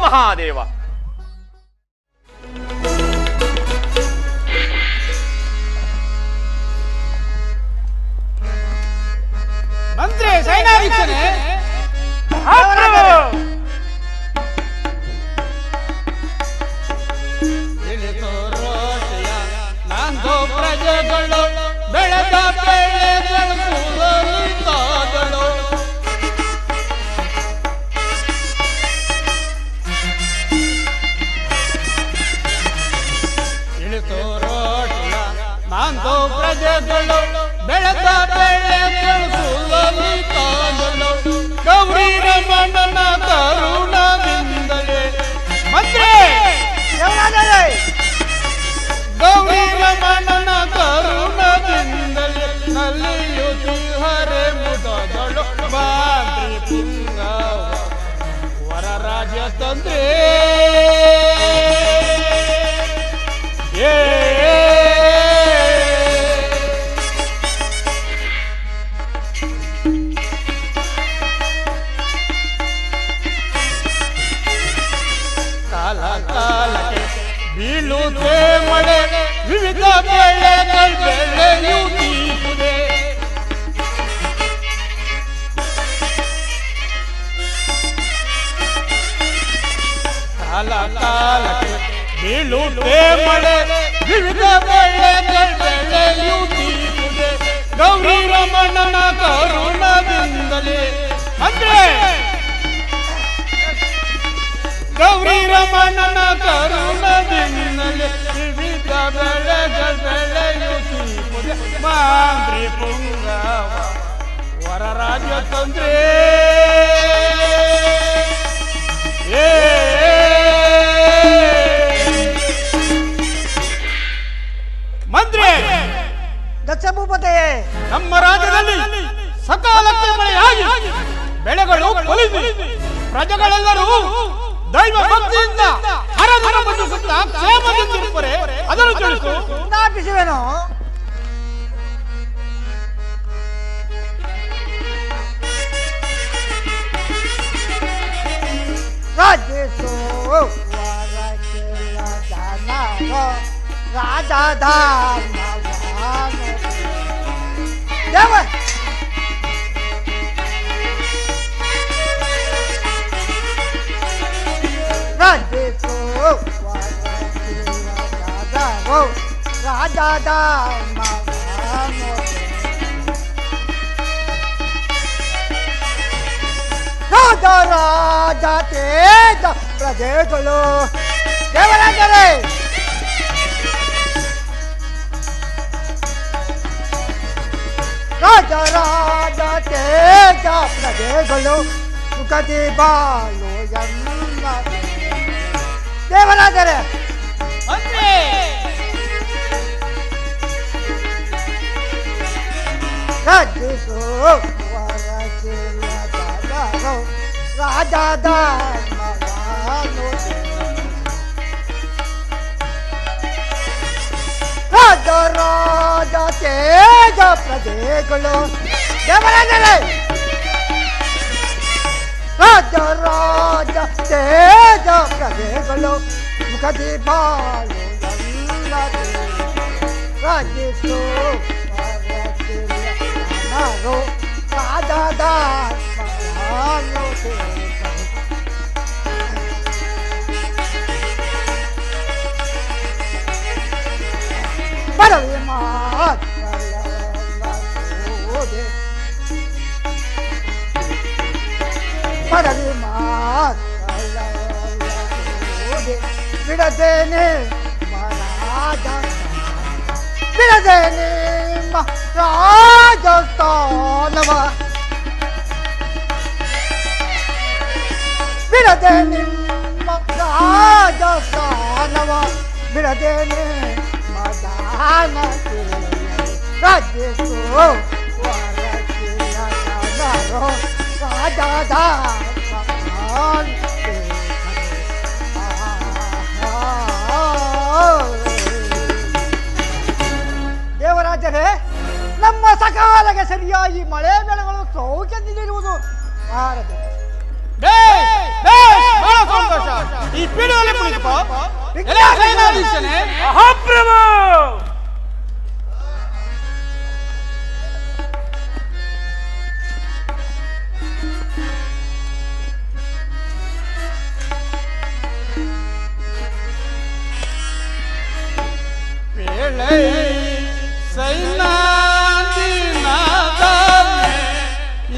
ಮಹಾದೇವ. ಮಂತ್ರಿ ಸೈನಾಧೀಕ್ಷನೇ, ನಂದು ಪ್ರಜೆಗಳು ಬೆಳೆದ ಬೆಳೆಗಳು ಇಳಿತು ರೋಷಿಯ ನಂದು ಪ್ರಜೆಗಳು ಬೆಳೆದ ಬೆಳೆಗಳು ಗೌರಿ ರಮಣನ ಕರುಣದಿಂದಲೇ ಮಂತ್ರಿ ಗೌರಿ ರಮಣನ ಕರುಣದಿಂದಲೇ ನಲಿಯುತಿ ಹರೆ ಮುದಗಳು ಬಾಂದ್ರಿ ಪುಂಗ ವರ ರಾಜ್ಯ ತಂದ್ರೆ ಕಾಲ ಕಾಲಕ್ಕೆ ಬೀಳುತ್ತೆ ಮಳೆ ವಿವಿಧ ಬೆಳೆಗಳು ಬೆಳೆಯುತ್ತಿದೆ. ಕಾಲ ಕಾಲಕ್ಕೆ ಬೀಳುತ್ತೆ ಮಳೆ ವಿವಿಧ ಬೆಳೆಗಳು ಬೆಳೆಯುತ್ತಿದೆ. ಗೌರಿ ರಮಣನ ಕರುಣದಿಂದಲೇ ಅಂದ್ರೆ ಗೌರಿ ರಮಣನ ಕರುಣದಿಂದಲೇ ವಿವಿಧ ಬೆಳೆಗಳು ಬೆಳೆಯುತ್ತಿದೆ. ಮಾಂದ್ರಿ ಪುಂಗವ ವರ ರಾಜ್ಯ ತಂದ್ರೆ ಮಂತ್ರಿ ದಕ್ಷಭೂಪತೆಯೇ, ನಮ್ಮ ರಾಜ್ಯದಲ್ಲಿ ಸಕಾಲಕ್ಕೆ ಮಳೆಯಾಗಿ ಬೆಳೆಗಳು ಕೊಲಿದು ಪ್ರಜೆಗಳೆಲ್ಲರೂ ದೈವ ಭಕ್ತಿಯಿಂದ ಹರಧರ ಬಂಧಿಸುತ್ತಾ ಕ್ಷೇಮದಿಂದಿರುತ್ತಾರೆ. ಅದನ್ನು ತಿಳಿಸು. ಜ್ಞಾಪಿಸುವೆನು. ರಾಜೇಶೋ ವರಕೆಲ ಜನರೋ ರಾಜಧಾನವಾನು ದೇವ ರಾಜೇಶೋ ವರಕೆಲ ಜನರೋ ರಾಜಧಾನವಾನು ರಾಜ ರಾಜ ತೇಜ ಪ್ರಜೆಗಳು ದೇವರಾಜರೇ ರಾಜ ರಾಜ ತೇಜ ಪ್ರಜೆಗಳು ಸುಖದಿ ಬಾಳು ಎನ್ನ ದೇವರಾಜರೇ ರಾಜಿಸು ರಾಜದ ರಾಜ ರಾಜ ತೇಜ ಪ್ರಜೆಗಳು ದೇವರಾಜರೇ ರಾಜ ರಾಜ ತೇಜ ಪ್ರಜೆಗಳು ಮುಖದಿ ಬಾಳು ರಾಜಿಸು ರಾಜದ ಪರವಿ ಮಾತೋದೆ ಪರವಿ ಮಾತೋದೆ ಬಿಡದೇನೆ ಮಹಾರಾಜ ಬಿಡದೇನೆ ರಾಜಸ್ಥಾನವ ಬಿಡದೆ ನಿಮ್ಮ ರಾಜಸ್ಥಾನವ ಬಿಡದೆ ಮದಾನ ರಾಜ್ಯಸೋ ರಾಜದ ದೇವರಾಜರೇ, ನಮ್ಮ ಸಕಾಲಕ್ಕೆ ಸರಿಯಾಗಿ ಮಳೆ ಬೆಳೆಗಳು ಸೌಖ್ಯದಿಂದಿರುವುದು ಭಾರತ ಬಹಳ ಸಂತೋಷ. ಈ ಪೀಠದಲ್ಲಿ ಕುಳಿತುಕೋ. ಎಲೆ ಸೇನಾಧೀಶನೇ. ಮಹಾಪ್ರಭು ವೇಳೆ ಸೈನಾದಿನಾದ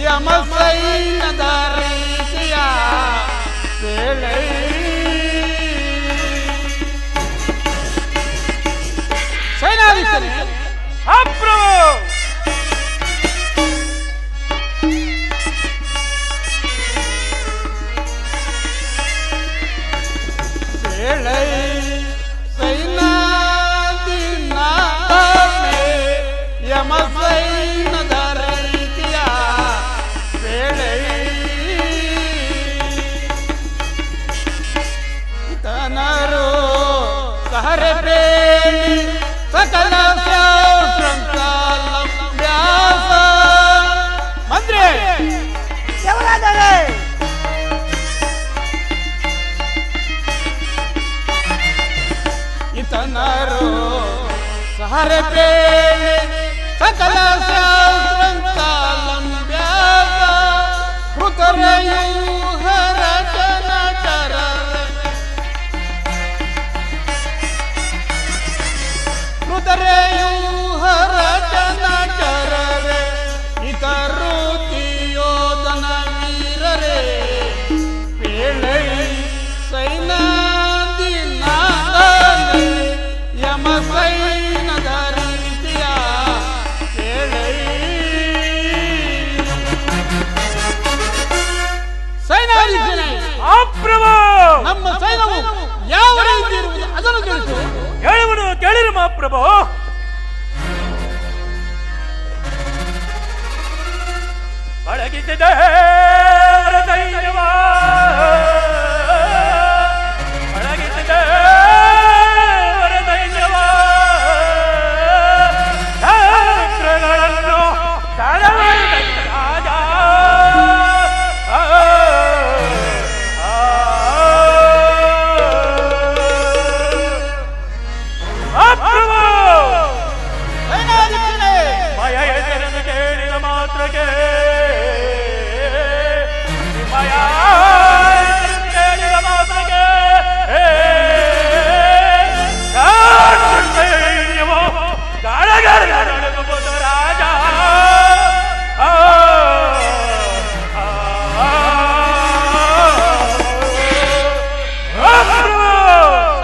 ಯಮ ಸೈನ್ಯದ ರೀತಿಯ ವೇಳೆ ಸೇನಾಧೀಶನೇ. ಮಹಾಪ್ರಭು ವೇಳೆ ಯಮ ಸೈನ್ಯದ ರೀತಿಯ ವೇಳೆ ತನರು ಸಹರೆ ಬೇಡಿ ಸಕಲ ವ್ಯಾಸ ಮಂತ್ರಿ ದೇವರಾಜರೇ, ಇತನರು ಸಹರೆ ಬೇಡಿ ಸಕಲ ಶಾಸ್ತ್ರಂಕಾಲಂ ವ್ಯಾಸ ಕೃತರಯೂಹರ ಜನಚರ ಕೃತರಯೂಹರ ಜನಚರರೆ ಇತರು ತಿಯೋಧನ ವೀರರೇ ಪೇಳೈ ಸೈನಾದಿನಾದನೆ ಯಮ ಸೈನದ ರೀತಿಯ ಸೈನಾಧೀಶನೇ. ಮಹಾಪ್ರಭು ನಮ್ಮ ಸೈನ್ಯವು ಯಾವ ರೀತಿ ಇರುವುದು ಅದನ್ನು ತಿಳಿಸು. ಹೇಳುವನು ಕೇಳಿರಿ ಮಹಾಪ್ರಭು. ಪಳಗಿಸಿದೆ ಸೈನ್ಯವ ಪಳಗಿಸಿದೆ ಸೈನ್ಯವ ಶಾಸ್ತ್ರಗಳನ್ನು ರಾಜ ಸೈನಾಧೀಶನೇ. ಮಯ ಹೆಸರನ್ನು ಕೇಳಿದ ಮಾತ್ರಕ್ಕೆ ಮಯ ಹೆಸರನ್ನು ಕೇಳಿದ ಮಾತ್ರಕ್ಕೆ ಸೈನ್ಯವು ನಡೆದುವುದು ರಾಜ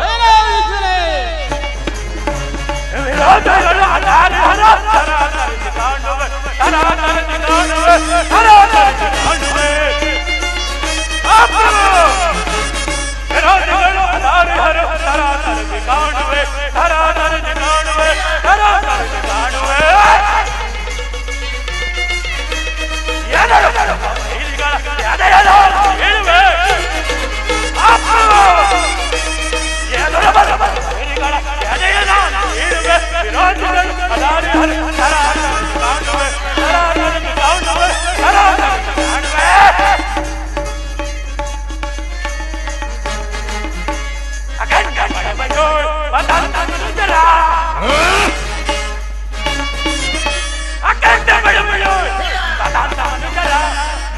ಸೈನಾಧೀಶನೇ. ವಿರೋಧಗಳು ತರಾತರಿಸಿ ಕಾಣುವೆ ವಿರೋಧಗಳು ತರಾತರಿಸಿ ಕಾಣುವೆ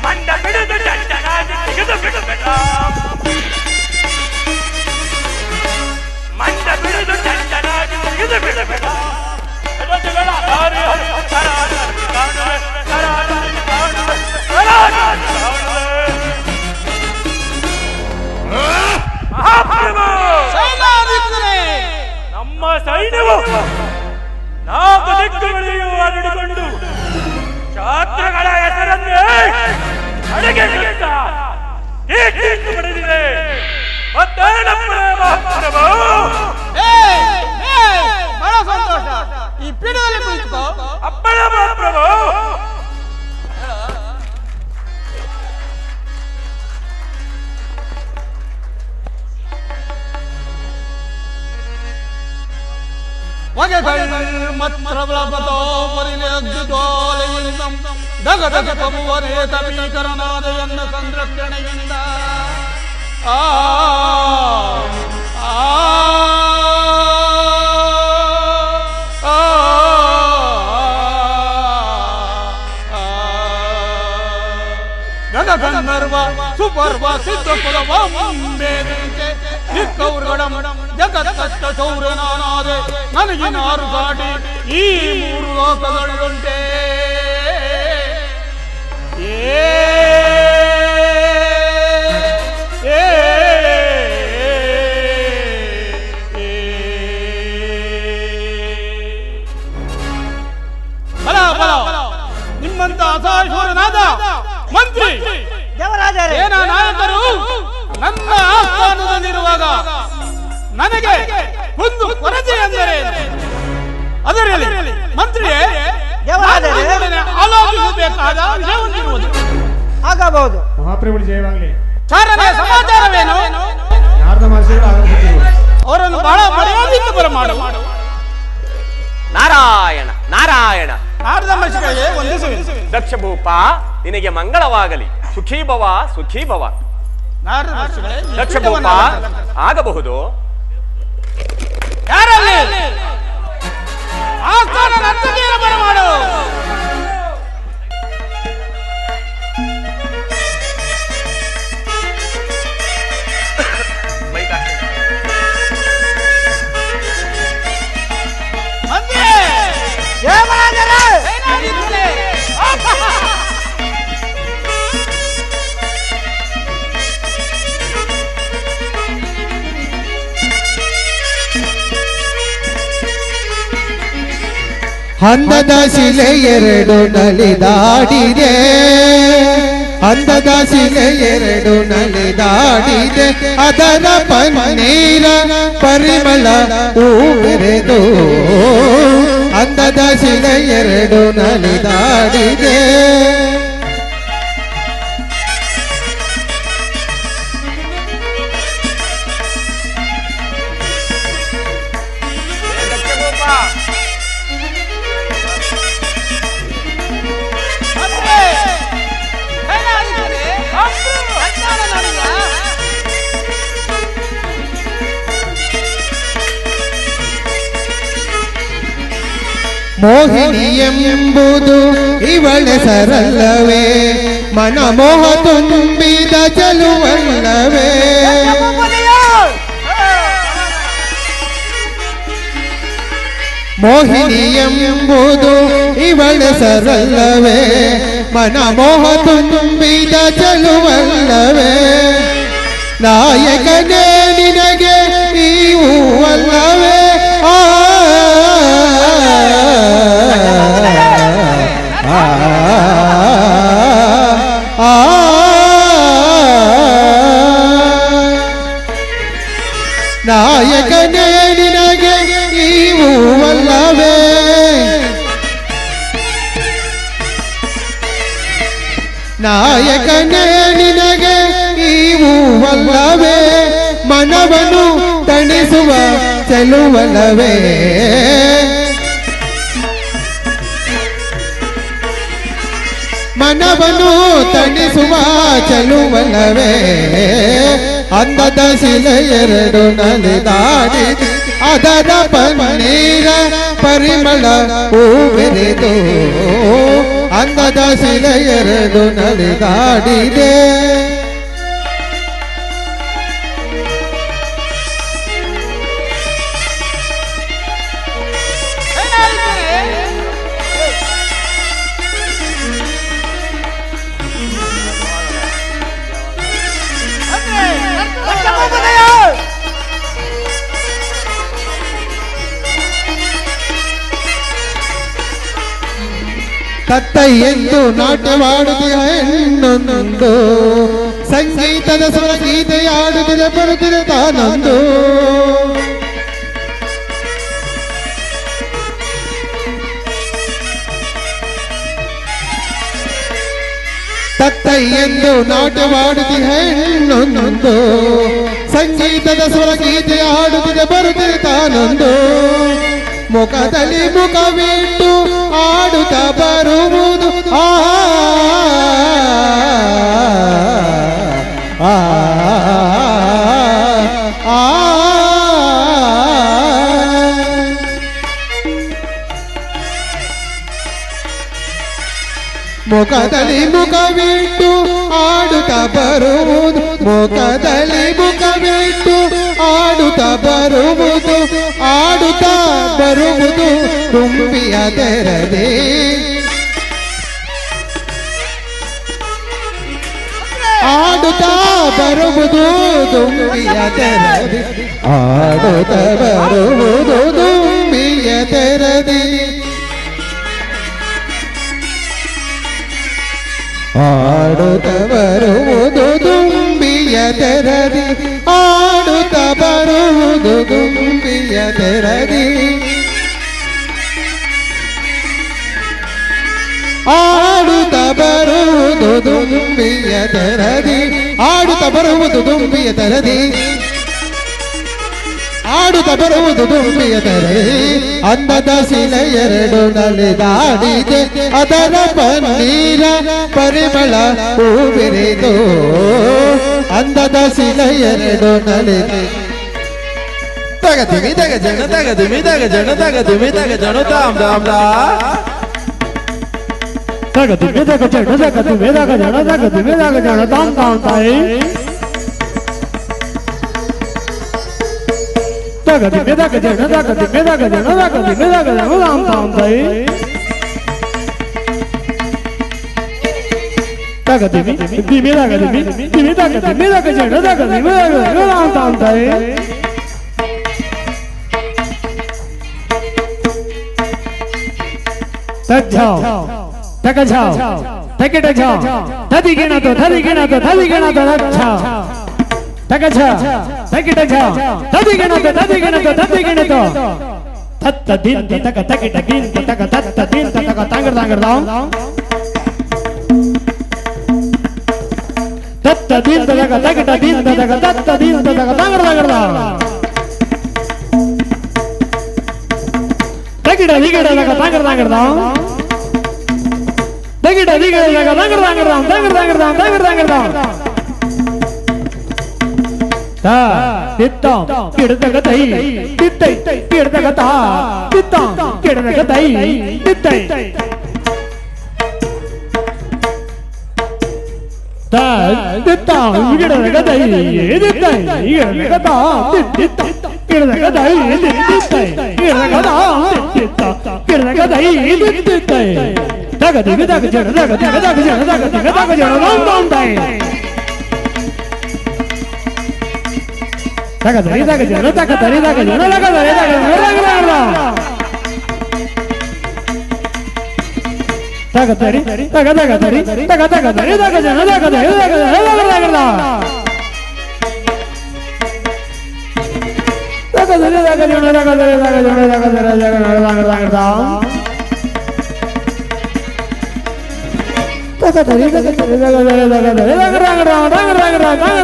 ಮಂಡ ಬಿಡುದು ತೆಗೆದು ಬಿಡಬೇಡ ಮಂಡ ಬಿಡುದು ಚಂದನಾಗಿ ತೆಗೆದು ಬಿಡಬೇಡ ನಮ್ಮ ಸೈನ್ಯವು ನಾಲ್ಕು ದಿಕ್ಕುಗಳಿಗೂ ಹರಡಿಕೊಂಡು ಶಾಸ್ತ್ರಗಳ ಹೆಸರನ್ನೇ ಅಡಗಿಸಿದ ಪಡೆದಿದೆ. ಬಹಳ ಸಂತೋಷ. ಈ ಪೀಠದಲ್ಲಿ ಕುಳಿತುಕೋ. ಅಪ್ಪಳ ಮಹಾಪ್ರಭು. ಭೀಕರನಾದ ಎನ್ನ ಸಂರಕ್ಷಣೆಯಿಂದ ಆ ಗಂಧರ್ವ ಸುಪರ್ವ ಸಿದ್ಧಕುಲವ ಮೇದಂತೆ ದಿಕ್ಕೌರ್ಗಡಂ ಜಗತ್ತಷ್ಟ ಚೌರನಾನಾದೆ ನನಗಿನಾರು ಗಾಡಿ ಈ ಮೂರು ಲೋಕಗಳುಂಟೆ ಬಲ ಬಲ ನಿಮ್ಮಂತ ಅಸಹಾಯನಾದ ಮಂತ್ರಿ ದೇವರಾಜರೇ ಸೇನಾ ನಾಯಕರು ನನ್ನ ಆಸ್ಥಾನದಲ್ಲಿರುವಾಗ ನನಗೆ ಒಂದು ಕೊರತೆ ಎಂದರೆ ಅದರಲ್ಲಿ ಮಂತ್ರಿಯೇ ದೇವರಾಜರೇ ಆಲೋಚಿಸಬೇಕಾದ ವಿಷಯವೊಂದಿರುವುದು ಆಗಬಹುದು. ಮಹಾಪ್ರಭು ಜಯವಾಗಲಿ. ಕಾರಣ ಸಮಾಚಾರವೇನು? ನಾರದ ಮಹರ್ಷಿಗಳು ಆಗಮಿಸುತ್ತಿರುವರು. ಅವರನ್ನು ಬಹಳ ಮರ್ಯಾದೆಯಿಂದ ಬರಮಾಡು. ನಾರಾಯಣ ನಾರಾಯಣ. ನಾರದ ಮಹರ್ಷಿಗಳಿಗೆ ವಂದಿಸುವೆ. ದಕ್ಷ ಭೂಪ ನಿನಗೆ ಮಂಗಳವಾಗಲಿ. ಸುಖೀ ಭವ ಸುಖೀ ಭವ. ನಾರದ ಮಹರ್ಷಿಗಳೇ ದಕ್ಷ ಭೂಪ ಆಗಬಹುದು. ಯಾರಲ್ಲಿ ಆಸ್ಥಾನ ನರ್ತಕಿಯನ್ನು ಬರಮಾಡು. ಮಂತ್ರಿ ದೇವರಾಜರೇ ಏನಾಗಿರುತ್ತದೆ? ಅಂದದ ಶಿಲೆ ಎರಡು ನಲಿದಾಡಿದೆ, ಅಂದದ ಶಿಲೆ ಎರಡು ನಲಿದಾಡಿದೆ, ಅದರ ಪನ್ನೀರ ಪರಿಮಳ ಹೂವೆರೆದು. ಅಂದದ ಶಿಲೆ ಎರಡು ನಲಿದಾಡಿದೆ. ಮೋಹಿನಿ ಎಂಬುದು ಇವಳ ಸರಳವೇ, ಮನಮೋಹ ತುಂಬಿದ ಚಲುವಲ್ಲವೇ. ಮೋಹಿನಿ ಎಂಬುದು ಇವಳ ಸರಳವೇ, ಮನಮೋಹ ತುಂಬಿದ ಚಲುವಲ್ಲವೇ. ನಾಯಕನೇ ನಿನಗೆ ನೀವು ಅಲ್ಲವೇ. ನಾಯಕನೇ ನಿನಗೆ ನೀವು ಅಲ್ಲವೇ. ನಾಯಕನೇ ನಿನಗೆ ನೀವು ಅಲ್ಲವೇ. ಮನವನ್ನು ತಣಿಸುವ ಚೆಲುವಲ್ಲವೇ. ಮನವನ್ನು ತಣಿಸುವ ಚೆಲುವಲ್ಲವೇ. ಅಂದದ ಶಿಲೆ ಎರಡು ನಲಿದಾಡಿದೆ, ಅದರ ಪನ್ನೀರ ಪರಿಮಳ ಹೂವೆರೆದು. ಅಂದದ ಶಿಲೆ ಎರಡು ನಲಿದಾಡಿದೆ. ತತ್ತೈ ಎಂದು ನಾಟ್ಯವಾಡುತ್ತಿರುವ ಹೆಣ್ಣೊಂದೊಂದು, ಸಂಗೀತದ ಸ್ವರ ಗೀತೆಯಾಡುತ್ತಿದೆ ಬರುತ್ತಿದೆ ತಾನೊಂದು. ತತ್ತೈ ಎಂದು ನಾಟ್ಯವಾಡುತ್ತಿರುವ ಹೆಣ್ಣೊಂದೊಂದು, ಸಂಗೀತದ ಸ್ವರ ಗೀತೆಯಾಡುತ್ತಿದೆ ಬರುತ್ತಿದೆ ತಾನೊಂದು. ಮುಖದಲ್ಲಿ ಮುಖವಿಟ್ಟು ಆಡುತ್ತ ಬರುವುದು ಆ ಮುಖದಲ್ಲಿ ಮುಖವಿಟ್ಟು ಆಡುತ್ತಾ ಬರುವುದು ಮುಖದಲ್ಲಿ ಮುಖವಿಟ್ಟು ಆಡುತ್ತಾ ಬರುವುದು ಆಡುತ್ತಾ ಬರುವುದು ತುಂಬಿಯ ತೆರದೆ ಆಡುತ್ತಾ ಬರುವುದು ತುಂಬಿಯ ತೆರದೆ ಆಡುತ್ತಾ ಬರುವುದು ತುಂಬಿಯ ತೆರದೆ ಆಡುತ್ತ ಬರುವುದು ತುಂಬಿಯ ತೆರದಿ ಆಡುತ್ತ ಬರುವುದು ತುಂಬಿಯ ತೆರದಿ ಆಡುತ್ತ ಬರುವುದು ತುಂಬಿಯ ತೆರದಿ ಆಡುತ್ತ ಬರುವುದು ತುಂಬಿಯ ತೆರದಿ ಆಡುತ್ತ ಬರುವುದು ತುಂಬಿಯ ತೆರದಿ ಅಂದದ ಶಿಲೆ ಎರಡು ನಲಿದಾಡಿದೆ ಅದರ ಪನ್ನೀರ ಪರಿಮಳ ಹೂವಿರಿದು ಅಂದದ ಶಿಲೆ ಎರಡು ನಲಿದೆ ತಗದಿಮಿ ತಗ ಜನ ತಗದಿಮಿ ತಗ ಜನ ತಗದಿಮಿ ತಗ ಜನ ತಾಮ್ದ ಆಮ್ದ ತಗದಿಮಿ ತಗ ಜನ ತಗದಿಮಿ ತಗ ಜನ ತಗದಿಮಿ ತಗ ಜನ ತಾಮ್ ತಾಮ್ ತಾಯಿ ತಗದಿಮಿ ತಗ ಜನ ತಗದಿಮಿ ತಗ ಜನ ತಗದಿಮಿ ತಗ ಜನ ತಾಮ್ ತಾಮ್ ತಾಯಿ ತಗದಿಮಿ ದಿಮಿ ತಗದಿಮಿ ದಿಮಿ ತಗದಿಮಿ ತಗ ಜನ ತಗದಿಮಿ ತಗ ಜನ ತಾಮ್ ತಾಮ್ ತಾಯಿ ತಜ್ಜಾವ್ ತಗಜಾವ್ ತಗಿಟಜಾವ್ ತದಿಗಿಣತು ತದಿಗಿಣತು ತದಿಗಿಣತು ತಜ್ಜಾವ್ ತಗಜ ತಗಿಟಜಾವ್ ತದಿಗಿಣತು ತದಿಗಿಣತು ತದಿಗಿಣತು ತತ್ತ ದಿಂತ ತಗ ತಗಿಟ ಗಿಂತ ತಗ ತತ್ತ ದಿಂತ ತಗ ತಾಂಗಡ ತಾಂಗಡದಾವ್ ತತ್ತ ದಿಂತ ತಗ ತಗಿಟ ದಿಂತ ತಗ ತತ್ತ ದಿಂತ ತಗ ತಾಂಗಡ ತಾಂಗಡದಾವ್ ತಗಿಟ ದಿಗಿಟ ತಗ ತಾಂಗಡ ತಾಂಗಡದಾವ್ ತಗಿಟ ದಿಗಿಟ ತಗ ತಾಂಗಡ ತಾಂಗಡದಾವ್ ತಾಂಗಡ ತಾಂಗಡದಾವ್ ತಾಂಗಡ ತಾಂಗಡದಾವ್ ತಾ ತಿತ್ತಂ ಕಿಡದಗ ತೈ ತಿತ್ತೈ ಕಿಡದಗ ತಾ ತಿತ್ತಂ ಕಿಡದಗ ತೈ ತಿತ್ತೈ ತಾ ತಿತ್ತಂ ಕಿಡದಗ ತೈ ತಿತ್ತೈ ಕಿಡದಗ ತಾ ತಿತ್ತೈ ಕಿಡದಗ ತೈ ತಿತ್ತೈ ಕಿಡದಗ ತಾ ತಿತ್ತೈ ಕಿಡದಗ ತೈ ತಿತ್ತೈ ತಗದಿಗ ತಗ ಜನ ತಗದಿಗ ತಗ ಜನ ತಗದಿಗ ತಗ ಜನ ರಾಮ್ ತೈ ತಗದರಿ ತಗ ಜನ ತಗದರಿ ತಗ ಜನ ತಗದರಿ ತಗ ಜನ ತಗದರಿ ತಗ ತಗದರಿ ತಗ ತಗದರಿ ತಗ ಜನ ತಗದರಿ ತಗ ಜನ ತಗದರಿ ತಗ ಜನ ತಗದರಿ ತಗ ಜನ ತಗದರಿ ತಗ ತಗದರಿ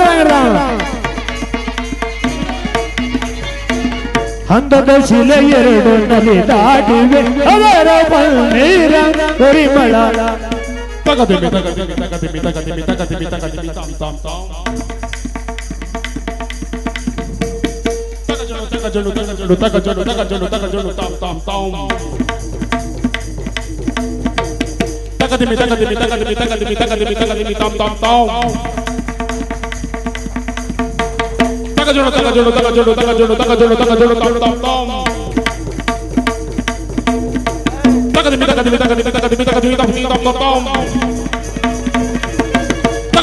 ತಗದರಿ ಅಂದದ ಶಿಲೆ ಎರಡು ನಲಿ ದಾಟಿವೆ ಅವರ ಪನ್ನೀರ ಪರಿಮಳ ತಗದಿಮಿ ತಗದಿಮಿ ತಗದಿಮಿ ತಗದಿಮಿ ತಗದಿಮಿ ತಗದಿಮಿ ತಾಮ್ ತಾಮ್ ತಾಮ್ ತಗಜನು ತಗಜನು ತಗಜನು ತಗಜನು ತಗಜನು ತಗಜನು ತಾಮ್ ತಾಮ್ ತಾಮ್ ತಗದಿಮಿ ತಗದಿಮಿ ತಗದಿಮಿ ತಗದಿಮಿ ತಗದಿಮಿ ತಗದಿಮಿ ತಾಮ್ ತಾಮ್ ತಾಮ್ ತಗಜನು ತಗಜನು ತಗಜನು ತಗಜನು ತಗಜನು ತಗಜನು ತಾಮ್ ತಾಮ್ ತಾಮ್ ತಗದಿಮಿ ತಗದಿಮಿ ತಗದಿಮಿ ತಗದಿಮಿ ತಗದಿಮಿ ತಾಮ್ ತಾಮ್ ತಾಮ್ ತಗಜನು ತಗಜನು ತಗಜನು ತಗಜನು ತಗಜನು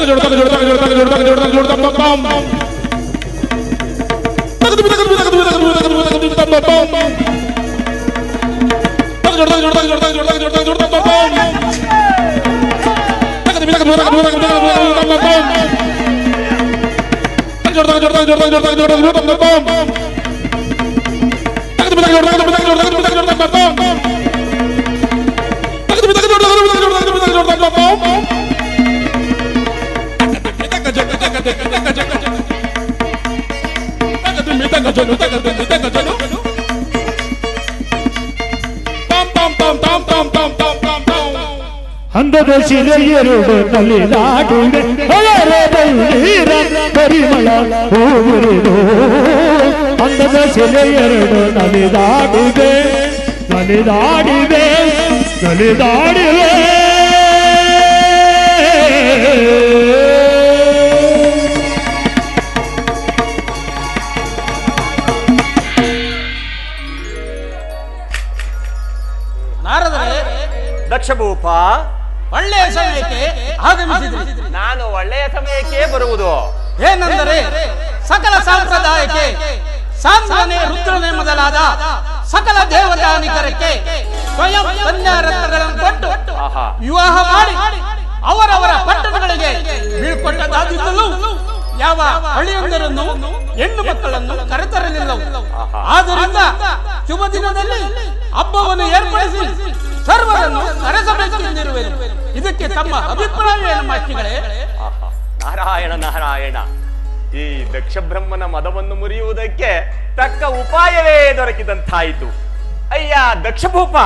ತಗಜನು ತಾಮ್ ತಾಮ್ ತಾಮ್ ತಗದಿಮಿ ತಗದಿಮಿ ತಗದಿಮಿ ತಗದಿಮಿ ತಗದಿಮಿ ತಗದಿಮಿ ತಾಮ್ ತಾಮ್ ತಾಮ್ ತಗಜನು ತಗಜನು ತಗಜನು ತಗಜನು ತಗಜನು ತಗಜನು ತಾಮ್ ತಾಮ್ ತಾಮ್ ತಗದಿಮಿ ತಗದಿಮಿ ತಗದಿಮಿ ತಗದಿಮಿ ತಗದಿಮಿ ತಾಮ್ ತಾಮ್ ತಾಮ್ ಅಂದದ ಶಿಲೆ ಎರಡು ನಲಿ ದಾಟಿವೆ ಅವರ ಪನ್ನೀರ ಪರಿಮಳ ಹೂವಿರಿದು ಅಂದದ ಶಿಲೆ ಎರಡು ನಲಿ ದಾಟಿವೆ ನಲಿ ದಾಡಿವೆ ನಲಿ ದಾಡಿವೆ ದಕ್ಷಭೂಪ, ಒಳ್ಳೆಯ ಸಮಯಕ್ಕೆ ಆಗಮಿಸಿದ್ರಿ. ನಾನು ಒಳ್ಳೆಯ ಸಮಯಕ್ಕೆ ಬರುವುದು ಏನೆಂದರೆ ಸಕಲ ಸಂಪ್ರದಾಯಕ್ಕೆ ಸಾಂದ್ರನೆ ರುದ್ರನೆ ಮೊದಲಾದ ಸಕಲ ದೇವತಾನಿಕರಕ್ಕೆ ಸ್ವಯಂ ಕನ್ಯಾರತ್ನಗಳನ್ನು ಕೊಟ್ಟು ಆಹಾ. ವಿವಾಹ ಮಾಡಿ ಅವರವರ ಪಟ್ಟಣಗಳಿಗೆ ಬೀಳ್ಕೊಟ್ಟದಾಗಿದ್ದಲು ಯಾವ ಹಳ್ಳಿಯೊಂದರನ್ನು ಹೆಣ್ಣು ಮಕ್ಕಳನ್ನು ಕರೆತರಲಿಲ್ಲವು. ಆದ್ದರಿಂದ ಶುಭ ದಿನದಲ್ಲಿ ಹಬ್ಬವನ್ನು ಏರ್ಪಡಿಸಿ ಸರ್ವರನ್ನು ಕರೆಸಬೇಕೆಂದಿರುವೆನು. ಇದಕ್ಕೆ ತಮ್ಮ ಅಭಿಪ್ರಾಯ ಏನು ಮಾಸ್ತಿಗಳೇ? ಆಹಾ. ನಾರಾಯಣ ನಾರಾಯಣ, ಈ ದಕ್ಷ ಬ್ರಹ್ಮನ ಮದವನ್ನು ಮುರಿಯುವುದಕ್ಕೆ ತಕ್ಕ ಉಪಾಯವೇ ದೊರಕಿದಂತಾಯಿತು. ಅಯ್ಯ ದಕ್ಷಭೂಪ,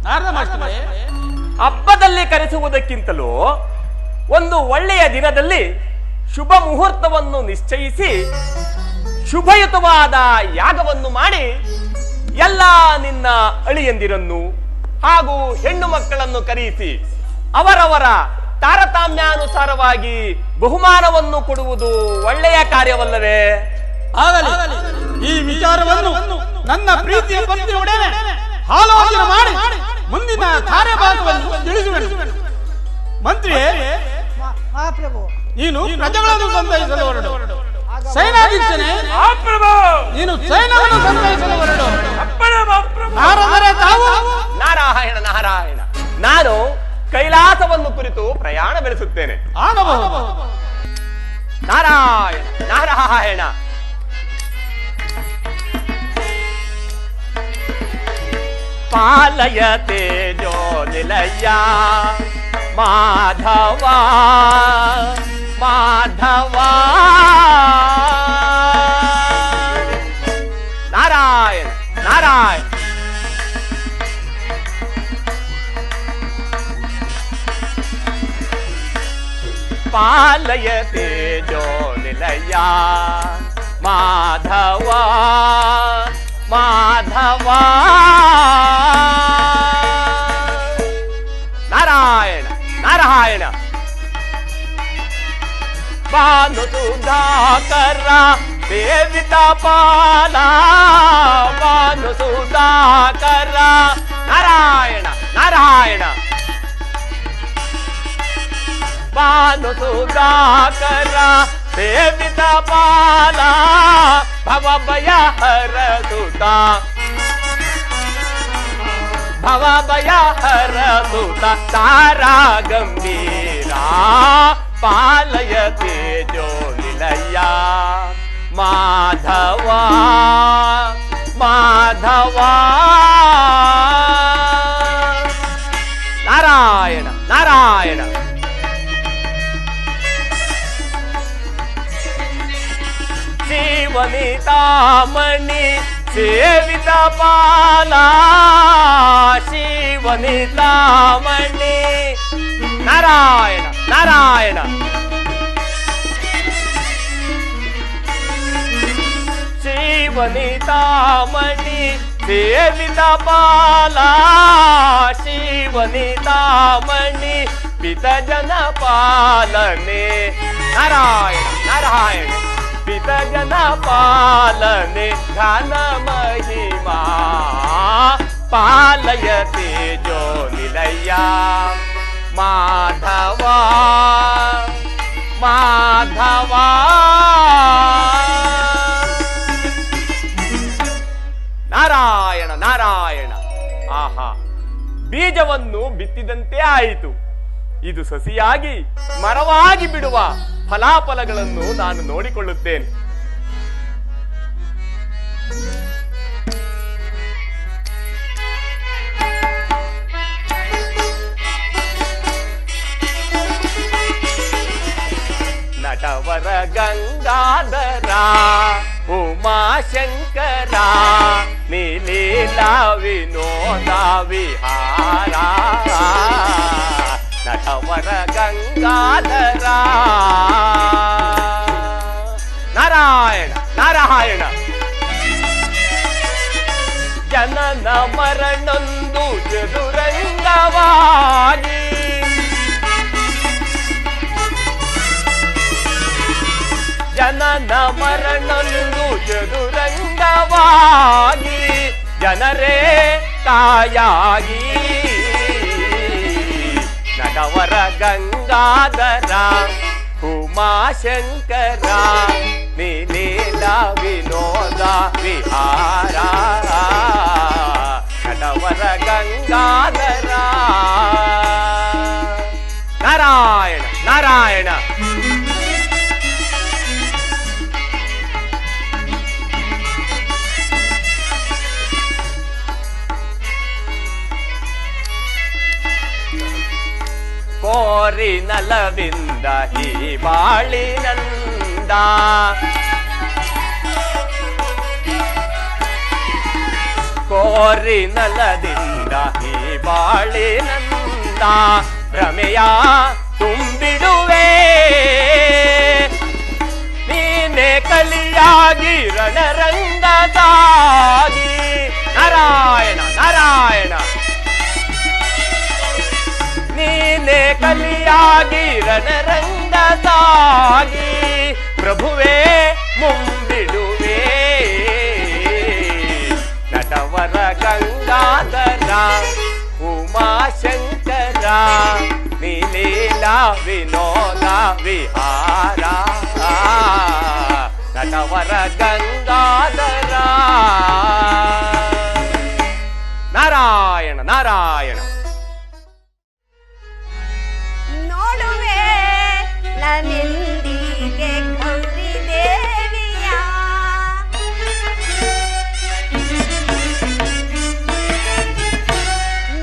ನಾರದ ಮಾಸ್ತಿಗಳೇ, ಹಬ್ಬದಲ್ಲಿ ಕರೆಸುವುದಕ್ಕಿಂತಲೂ ಒಂದು ಒಳ್ಳೆಯ ದಿನದಲ್ಲಿ ಶುಭ ಮುಹೂರ್ತವನ್ನು ನಿಶ್ಚಯಿಸಿ ಶುಭಯುತವಾದ ಯಾಗವನ್ನು ಮಾಡಿ ಎಲ್ಲ ನಿನ್ನ ಅಳಿಯಂದಿರನ್ನು ಹಾಗೂ ಹೆಣ್ಣು ಮಕ್ಕಳನ್ನು ಕರೆಯಿಸಿ ಅವರವರ ತಾರತಮ್ಯಾನುಸಾರವಾಗಿ ಬಹುಮಾನವನ್ನು ಕೊಡುವುದು ಒಳ್ಳೆಯ ಕಾರ್ಯವಲ್ಲವೇ? ಆಗಲಿ. ಈ ವಿಚಾರವನ್ನು ನನ್ನ ಪ್ರೀತಿಯ ಪತ್ನಿಯೊಡನೆ ಆಲೋಚನೆ ಮಾಡಿ ಮುಂದಿನ ಕಾರ್ಯಭಾಗವನ್ನು ತಿಳಿಸುವೆನು. ಮಂತ್ರಿಯೇ, ಮಹಾಪ್ರಭು, ನೀನು ಪ್ರಜೆಗಳನ್ನು ಸಂತೈಸಲು ಹೊರಡು. ಸೇನಾಧೀಶನೇ, ನೀನು ಸೈನ್ಯವನ್ನು ಸಂತೈಸಲು ಹೊರಡು. ನಾರದರೆ ತಾವು? ನಾರಾಯಣ ನಾರಾಯಣ, ನಾನು ಕೈಲಾಸವನ್ನು ಕುರಿತು ಪ್ರಯಾಣ ಬೆಳೆಸುತ್ತೇನೆ. ಆಗಬಹುದು. ನಾರಾಯಣ ನಾರಾಯಣ. ಪಾಲಯ ತೇಜೋ ನಿಲಯ ಮಾಧವ ಮಾಧವ. ನಾರಾಯಣ ನಾರಾಯಣ. ಪಾಲಯ ತೇಜೋ ನಿಲಯ ಮಾಧವ ಮಾಧವ. ನಾರಾಯಣ ನಾರಾಯಣ. ಭಾನು ಸುಧಾಕರ ಸೇವಿತ ಪಾಲ ಭಾನು ಸುಧಾಕರ. ನಾರಾಯಣ ನಾರಾಯಣ. ಭಾನು ಸುಧಾಕರ ಸೇವಿತ ಪಾಲ ಭವಭಯ ಹರ ಸುತ ಭವಭಯ ಹರ ಸುತ. ತಾರಾ ಗಂಭೀರ ಪಾಲಯ ತೇಜೋ ನಿಲಯ ಮಾಧವ ಮಾಧವ. ನಾರಾಯಣ ನಾರಾಯಣ. ಶಿವನಿತಾಮಣಿ ಸೇವಿತ ಪಾಲ ಶಿವನಿತಾಮಣಿ. ನಾರಾಯಣ ನಾರಾಯಣ. ಶಿವನಿತಾಮಣಿ ಸೇವಿತ ಪಾಲ ಶಿವನಿತಾಮಣಿ ಪಿತ ಜನ ಪಾಲನೆ. ನಾರಾಯಣ ನಾರಾಯಣ. ಪಿತ ಜನ ಪಾಲನೆ ಘನ ಮಹಿಮಾ ಪಾಲಯ ತೇಜೋ ನಿಲಯ ಮಾಧವ ಮಾಧವ. ನಾರಾಯಣ ನಾರಾಯಣ. ಆಹಾ, ಬೀಜವನ್ನು ಬಿತ್ತಿದಂತೆ ಆಯಿತು. ಇದು ಸಸಿಯಾಗಿ ಮರವಾಗಿ ಬಿಡುವ ಫಲಾಫಲಗಳನ್ನು ನಾನು ನೋಡಿಕೊಳ್ಳುತ್ತೇನೆ. ನಟವರ ಗಂಗಾಧರ ಉಮಾಶಂಕರ ನೀಲೀಲಾ ವಿನೋದ ವಿಹಾರ. ನಟವರ ಗಂಗಾಧರ. ನಾರಾಯಣ ನಾರಾಯಣ. ಜನನ ಮರಣೊಂದು ಚದುರಂಗವಾಗಿ ಜನನ ಮರಣೊಂದು ಚದುರಂಗವಾಗಿ ಜನರೇ ತಾಯಾಗಿ ಗಂಗಾಧರ ಉಮಾಶಂಕರ ನೀಲೀಲ ವಿನೋದ ವಿಹಾರ ಕಡವರ ಗಂಗಾಧರ ನಾರಾಯಣ ನಾರಾಯಣ ಕೋರಿ ನಲವಿಂದ ಈ ಬಾಳಿನಂದ ಕೋರಿ ನಲದಿಂದ ಈ ಬಾಳಿನಂದ ಭ್ರಮೆಯ ತುಂಬಿಡುವೆ ನೀನೆ ಕಲಿಯಾಗಿ ರಣರಂಗದಾಗಿ ನಾರಾಯಣ ನಾರಾಯಣ ನೀನೆ ಕಲಿಯಾಗಿ ರಣರಂಗದಾಗಿ ಪ್ರಭುವೇ ಮುಂಬಿಡುವೆ ನಟವರ ಗಂಗಾಧರ ಉಮಾಶಂಕರ ನೀಲೀಲ ವಿನೋದ ವಿಹಾರ ನಟವರ ಗಂಗಾಧರ ನಾರಾಯಣ ನಾರಾಯಣ ನೋಡುವೆ ನನ್ನೆಂದಿಗೆ ಗೌರಿ ದೇವಿಯ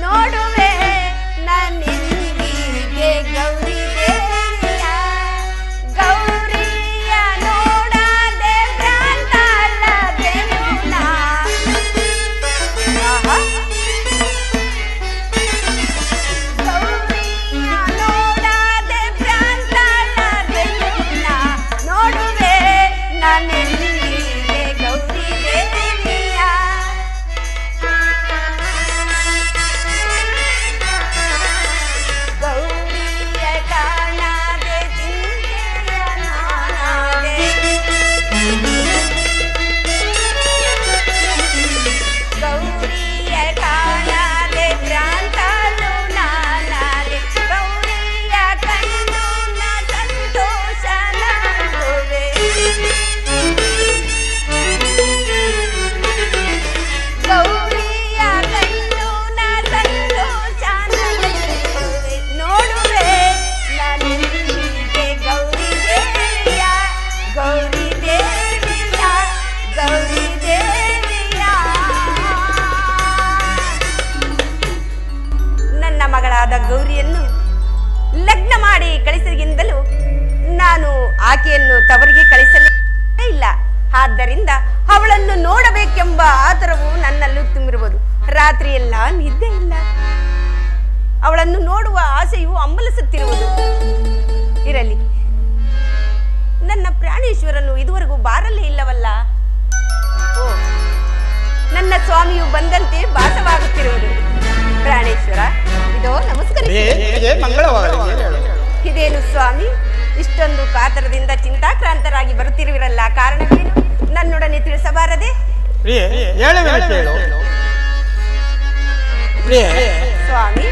ನೋಡುವೆ ನನ್ನೆಂದಿಗೆ ಗೌರಿ ದೇವಿಯ ಗೌರಿಯ ನೋಡದೆ ಭ್ರಾಂತಳದೆನು ನಾ ಗೌರಿಯನ್ನು ಲಗ್ನ ಮಾಡಿ ಕಳಿಸಿಗಿಂದಲೂ ನಾನು ಆಕೆಯನ್ನು ತವರಿಗೆ ಕಳಿಸಲೇ ಇಲ್ಲ. ಆದ್ದರಿಂದ ಅವಳನ್ನು ನೋಡಬೇಕೆಂಬ ಆತರವು ನನ್ನಲ್ಲೂ ತುಂಬಿರುವುದು. ರಾತ್ರಿಯೆಲ್ಲ ನಿದ್ದೆ ಇಲ್ಲ. ಅವಳನ್ನು ನೋಡುವ ಆಸೆಯು ಹಂಬಲಿಸುತ್ತಿರುವುದು. ಇರಲಿ, ನನ್ನ ಪ್ರಾಣೇಶ್ವರನು ಇದುವರೆಗೂ ಬಾರಲೇ ಇಲ್ಲವಲ್ಲ. ಓ, ನನ್ನ ಸ್ವಾಮಿಯು ಬಂದಂತೆ ಭಾಸವಾಗುತ್ತಿರುವುದು. ಪ್ರಾಣೇಶ್ವರ, ಇದೋ ನಮಸ್ಕಾರ. ಇದೇನು ಸ್ವಾಮಿ, ಇಷ್ಟೊಂದು ಕಾತರದಿಂದ ಚಿಂತಾಕ್ರಾಂತರಾಗಿ ಬರುತ್ತಿರುವಿರಲ್ಲ, ಕಾರಣವೇನು? ನನ್ನೊಡನೆ ತಿಳಿಸಬಾರದೆ? ಸ್ವಾಮಿ,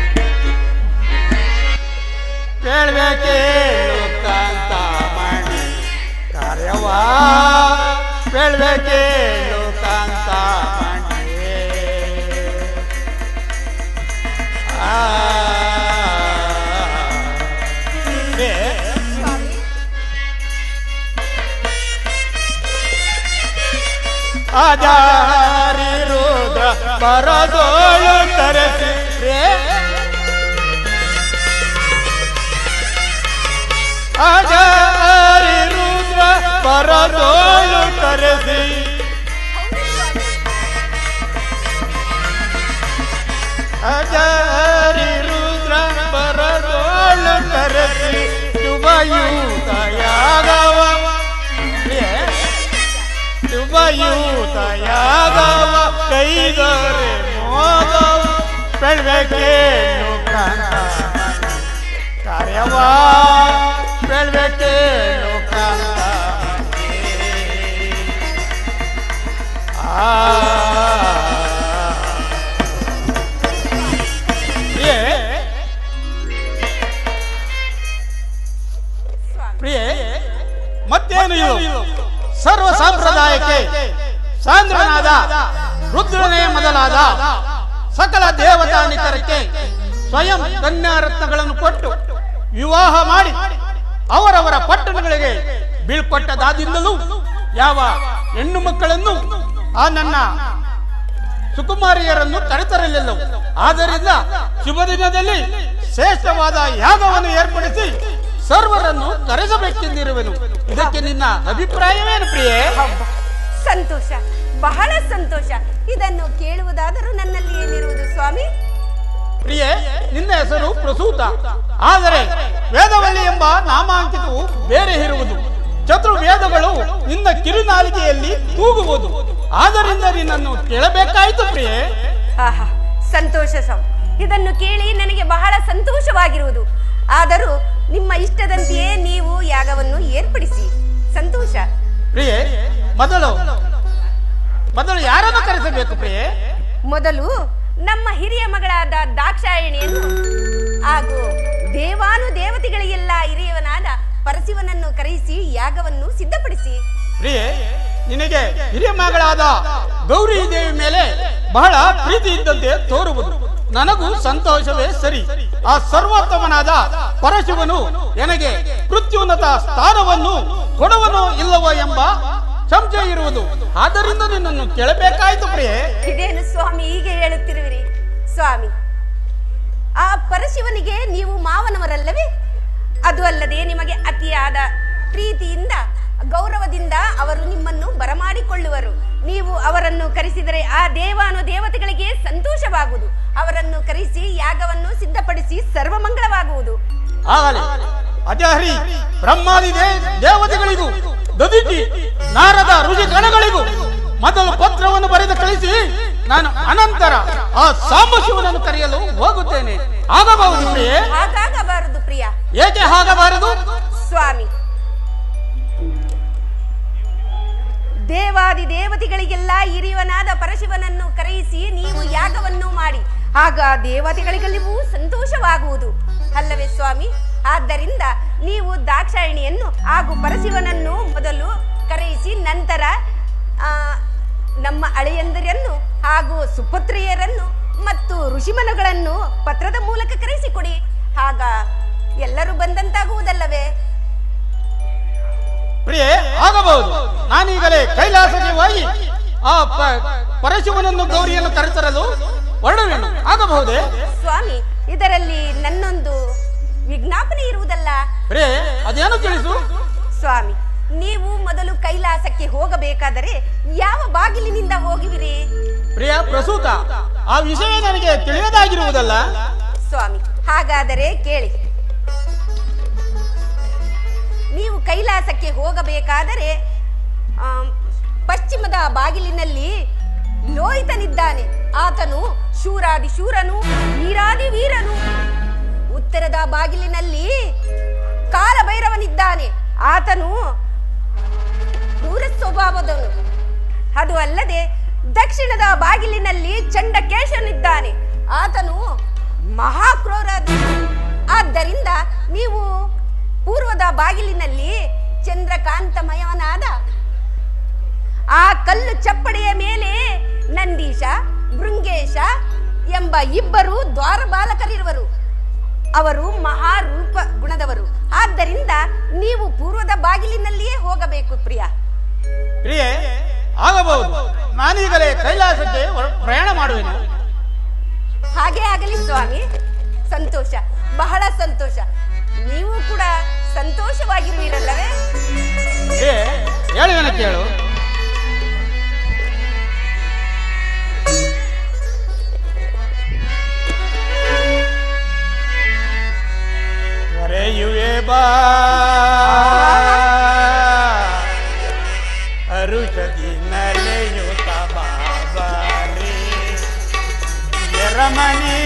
ಕಾರ್ಯವಾ ಬೆಳ್ಬೇಕೇಳು ಕಾಂತ ಆಜಾರಿ ರುದ್ರ ಬರದೋಳು ತರಸಿ ಆಜಾರಿ ರುದ್ರ ಬರದೋಳು ತರಸಿ ಆಜಾರಿ ರುದ್ರ ಬರದೋಳು ತರಸಿ ಶುಭಯೂತಯಾಗವ ಶುಭಯೂತಯಾಗವ ಕೈದರೆ ಮೋದವ ಬೆಳ್ಬೇಕೇನು ಕಾಂತ ಕಾರ್ಯವಾ ಬೆಳ್ಬೇಕೇನು ಕಾಂತ ಸರ್ವ ಸಂಪ್ರದಾಯಕ್ಕೆ ಸಾಂದ್ರನಾದ ರುದ್ರನೇ ಮೊದಲಾದ ಸಕಲ ದೇವತಾನಿಕರಕ್ಕೆ ಸ್ವಯಂ ಕನ್ಯಾರತ್ನಗಳನ್ನು ಕೊಟ್ಟು ವಿವಾಹ ಮಾಡಿ ಅವರವರ ಪಟ್ಟಣಗಳಿಗೆ ಬೀಳ್ಕೊಟ್ಟದಾದಿಂದಲೂ ಯಾವ ಹೆಣ್ಣು ಮಕ್ಕಳನ್ನು ಆ ನನ್ನ ಸುಕುಮಾರಿಯರನ್ನು ಕರೆತರಲಿಲ್ಲವು. ಆದ್ದರಿಂದ ಶುಭ ದಿನದಲ್ಲಿ ಶ್ರೇಷ್ಠವಾದ ಯಾಗವನ್ನು ಏರ್ಪಡಿಸಿ ಸರ್ವರನ್ನು ಕರೆಸಬೇಕೆಂದಿರುವೆನು. ಇದಕ್ಕೆ ನಿನ್ನ ಅಭಿಪ್ರಾಯವೇನು ಪ್ರಿಯೆ? ಸಂತೋಷ, ಬಹಳ ಸಂತೋಷ. ಇದನ್ನು ಕೇಳುವುದಾದರೂ ನನ್ನಲ್ಲಿ ಏನಿರುವುದು ಸ್ವಾಮಿ? ಪ್ರಿಯೆ, ನಿನ್ನ ಹೆಸರು ಪ್ರಸೂತ, ಆದರೆ ವೇದವಲ್ಲಿ ಎಂಬ ನಾಮಾಂಕಿತವು ಬೇರೆ ಇರುವುದು. ಚತುರ್ವೇದಗಳು ನಿನ್ನ ಕಿರುನಾಲಿಗೆಯಲ್ಲಿ ತೂಗುವುದು. ಆದ್ದರಿಂದ ನಿನ್ನನ್ನು ಕೇಳಬೇಕಾಯಿತು ಪ್ರಿಯೆ. ಆಹಾ, ಸಂತೋಷ ಸ್ವಾಮಿ. ಇದನ್ನು ಕೇಳಿ ನನಗೆ ಬಹಳ ಸಂತೋಷವಾಗಿರುವುದು. ಆದರೂ ನಿಮ್ಮ ಇಷ್ಟದಂತೆಯೇ ನೀವು ಯಾಗವನ್ನು ಏರ್ಪಡಿಸಿ. ಸಂತೋಷ. ಪ್ರಿಯೆ, ಮೊದಲು ಯಾರನ್ನು ಕರೆಸಬೇಕು ಪ್ರಿಯೆ? ಮೊದಲು ನಮ್ಮ ಹಿರಿಯ ಮಗಳಾದ ದಾಕ್ಷಾಯಣಿಯನ್ನು ಹಾಗೂ ದೇವಾನುದೇವತೆಗಳಿಗೆಲ್ಲ ಹಿರಿಯವನಾದ ಪರಶಿವನನ್ನು ಕರೆಯಿಸಿ ಯಾಗವನ್ನು ಸಿದ್ಧಪಡಿಸಿ. ಪ್ರಿಯೆ, ನಿನಗೆ ಹಿರಿಯ ಮಗಳಾದ ಗೌರಿ ದೇವಿ ಮೇಲೆ ಬಹಳ ಪ್ರೀತಿ ಇದ್ದಂತೆ ತೋರುವುದು. ನನಗೂ ಸಂತೋಷವೇ ಸರಿ. ಆ ಸರ್ವೋತ್ತಮನಾದ ಪರಶಿವನು ನನಗೆ ಅತ್ಯುನ್ನತ ಸ್ಥಾನವನ್ನು ಕೊಡುವನೋ ಇಲ್ಲವೋ ಎಂಬ ಸಂಶಯ ಇರುವುದು. ಆದ್ದರಿಂದ ನಿನ್ನನ್ನು ಕೇಳಬೇಕಾಯ್ತು ಪ್ರಿಯೆ. ಇದೇನು ಸ್ವಾಮಿ ಹೀಗೆ ಹೇಳುತ್ತಿರುವಿರಿ? ಸ್ವಾಮಿ, ಆ ಪರಶಿವನಿಗೆ ನೀವು ಮಾವನವರಲ್ಲವೇ? ಅದು ಅಲ್ಲದೆ ನಿಮಗೆ ಅತಿಯಾದ ಪ್ರೀತಿಯಿಂದ ಗೌರವದಿಂದ ಅವರು ನಿಮ್ಮನ್ನು ಬರಮಾಡಿಕೊಳ್ಳುವರು. ನೀವು ಅವರನ್ನು ಕರೆಸಿದರೆ ಆ ದೇವಾನುದೇವತೆಗಳಿಗೆ ಸಂತೋಷವಾಗುವುದು. ಅವರನ್ನು ಕರೆಸಿ ಯಾಗವನ್ನು ಸಿದ್ಧಪಡಿಸಿ ಸರ್ವಮಂಗಳವಾಗುವುದು. ಆಗಲಿ. ಅಜಹರಿ ಬ್ರಹ್ಮಾದಿ ದೇವತೆಗಳಿಗೂ ದದಿತಿ ನಾರದ ಋಷಿ ಗಣಗಳಿಗೂ ಮೊದಲು ಪತ್ರವನ್ನು ಬರೆದು ಕಳಿಸಿ ನಾನು ಅನಂತರ ಆ ಸಾಂಬಶಿವನನ್ನು ಕರೆಯಲು ಹೋಗುತ್ತೇನೆ. ಆಗಬಹುದು ಪ್ರಿಯೆ? ಹಾಗಾಗಬಾರದು ಪ್ರಿಯ. ಏಕೆ ಆಗಬಾರದು ಸ್ವಾಮಿ? ದೇವಾದಿ ದೇವತೆಗಳಿಗೆಲ್ಲ ಹಿರಿಯವನಾದ ಪರಶಿವನನ್ನು ಕರೆಯಿಸಿ ನೀವು ಯಾಗವನ್ನು ಮಾಡಿ, ಆಗ ದೇವತೆಗಳಿಗೆಲ್ಲವೂ ಸಂತೋಷವಾಗುವುದು ಅಲ್ಲವೇ ಸ್ವಾಮಿ? ಆದ್ದರಿಂದ ನೀವು ದಾಕ್ಷಾಯಣಿಯನ್ನು ಹಾಗೂ ಪರಶಿವನನ್ನು ಮೊದಲು ಕರೆಯಿಸಿ ನಂತರ ನಮ್ಮ ಅಳೆಯಂದರನ್ನು ಹಾಗೂ ಸುಪುತ್ರಿಯರನ್ನು ಮತ್ತು ಋಷಿಮನುಗಳನ್ನು ಪತ್ರದ ಮೂಲಕ ಕರೆಸಿಕೊಡಿ. ಆಗ ಎಲ್ಲರೂ ಬಂದಂತಾಗುವುದಲ್ಲವೇ? ಪ್ರಿಯೆ, ಆಗಬಹುದು. ನಾನೀಗಲೇ ಕೈಲಾಸಕ್ಕೆ ಹೋಗಿ ಆ ಪರಶಿವನನ್ನು ಗೌರಿಯನ್ನು ಕರೆತರಲು ಹೊರಡುವೆನು. ಆಗಬಹುದೇ? ಸ್ವಾಮಿ, ಇದರಲ್ಲಿ ನನ್ನೊಂದು ವಿಜ್ಞಾಪನೆ ಇರುವುದಲ್ಲ. ಪ್ರಿಯೆ, ಅದೇನು ತಿಳಿಸು. ಸ್ವಾಮಿ, ನೀವು ಮೊದಲು ಕೈಲಾಸಕ್ಕೆ ಹೋಗಬೇಕಾದರೆ ಯಾವ ಬಾಗಿಲಿನಿಂದ ಹೋಗುವಿರಿ? ಪ್ರಿಯ ಪ್ರಸೂತ, ಆ ವಿಷಯ ನನಗೆ ತಿಳಿಯದಾಗಿರುವುದಲ್ಲ. ಸ್ವಾಮಿ, ಹಾಗಾದರೆ ಕೇಳಿ. ನೀವು ಕೈಲಾಸಕ್ಕೆ ಹೋಗಬೇಕಾದರೆ ಪಶ್ಚಿಮದ ಬಾಗಿಲಿನಲ್ಲಿ ಲೋಹಿತನಿದ್ದಾನೆ. ಆತನು ಶೂರಾದಿ ಶೂರನು, ವೀರಾದಿ ವೀರನು. ಉತ್ತರದ ಬಾಗಿಲಿನಲ್ಲಿ ಕಾಲಭೈರವನಿದ್ದಾನೆ. ಆತನು ಕ್ರೂರ ಸ್ವಭಾವದವನು. ಅದು ಅಲ್ಲದೆ ದಕ್ಷಿಣದ ಬಾಗಿಲಿನಲ್ಲಿ ಚಂಡಕೇಶನಿದ್ದಾನೆ. ಆತನು ಮಹಾಕ್ರೂರ. ಆದ್ದರಿಂದ ನೀವು ಪೂರ್ವದ ಬಾಗಿಲಿನಲ್ಲಿ ಚಂದ್ರಕಾಂತಮಯವನಾದ ಆ ಕಲ್ಲು ಚಪ್ಪಡಿಯ ಮೇಲೆ ನಂದೀಶ, ಭೃಂಗೇಶ ಎಂಬ ಇಬ್ಬರು ದ್ವಾರಪಾಲಕರಿರುವರು. ಅವರು ಮಹಾರೂಪ ಗುಣದವರು. ಆದ್ದರಿಂದ ನೀವು ಪೂರ್ವದ ಬಾಗಿಲಿನಲ್ಲಿಯೇ ಹೋಗಬೇಕು ಪ್ರಿಯ. ಪ್ರಿಯೆ, ಆಗಬಹುದು. ನಾನೀಗಲೇ ಕೈಲಾಸಕ್ಕೆ ಪ್ರಯಾಣ ಮಾಡುವೆನು. ಹಾಗೆ ಆಗಲಿ ಸ್ವಾಮಿ. ಸಂತೋಷ, ಬಹಳ ಸಂತೋಷ. ನೀವು ಕೂಡ ಸಂತೋಷವಾಗಿರುವಿರಲ್ಲವೇ? ಹೇಳುವೆನ ಕೇಳು. ಹೊರೆಯುವೆ ಬಾ ಅರುಷದಿ ನಲೆಯುತ ಬಾಬಾರಿ ಎರಮಣಿ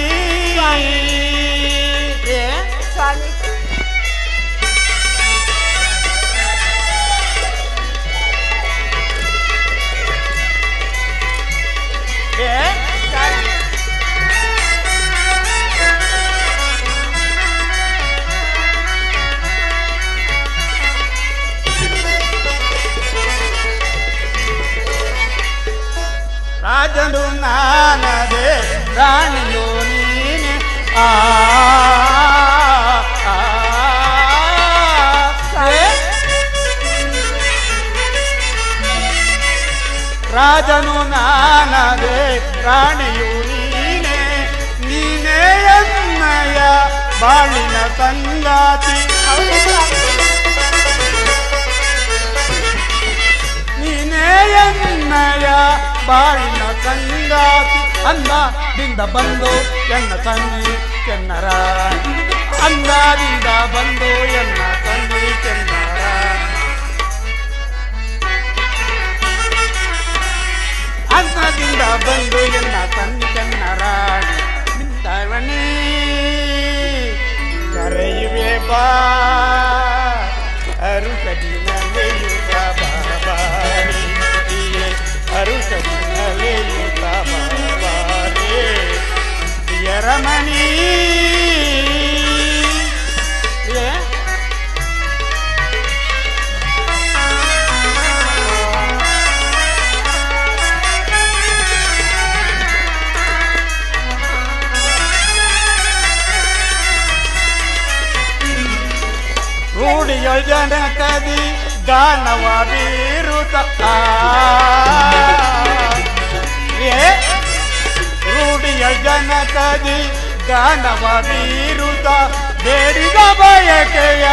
ಸ್ವಾಮಿ, ಆ ರಾಜನು ನಾನದೆ ರಾಣಿಯು ನೀನೇ, ನೀನೇ ಎನ್ನಯ ಬಾಳಿನ ಸಂಗಾತಿ, ನೀನೇ ಎನ್ನಯ ಬಾಳಿನ ಸಂಗಾತಿ. ಅಂದದಿಂದ ಬಂದು ಎನ್ನ ತಂಗಿ ಕೆನ್ನರ, ಅಂದದಿಂದ ಬಂದು ಎನ್ನ ತಂಗಿ ಕೆನ್ನರ. ಅನ್ನದಿಂದ ಬಂದು ಎನ್ನ ತಂಗಿ ಕೆನ್ನರ. ಮಿಂದವನಿ ಕರೆಯುವೆ ಬಾ ಅರುಷದಿನಲೆಯುತ ಬಾಬಾರಿ, ಅರುಷದಿನಲೆಯುತ ಬಾಬಾರಿ ರಮಣಿ. ರೂಢಿಯ ಜನಕದಿ ಗಾನವ ಬೀರುತ್ತ, ರೂಢಿಯ ಜನಕದಿ ಗಾನವ ಬೀರುತ್ತ, ಬೇಡಿದ ಬಯಕೆಯ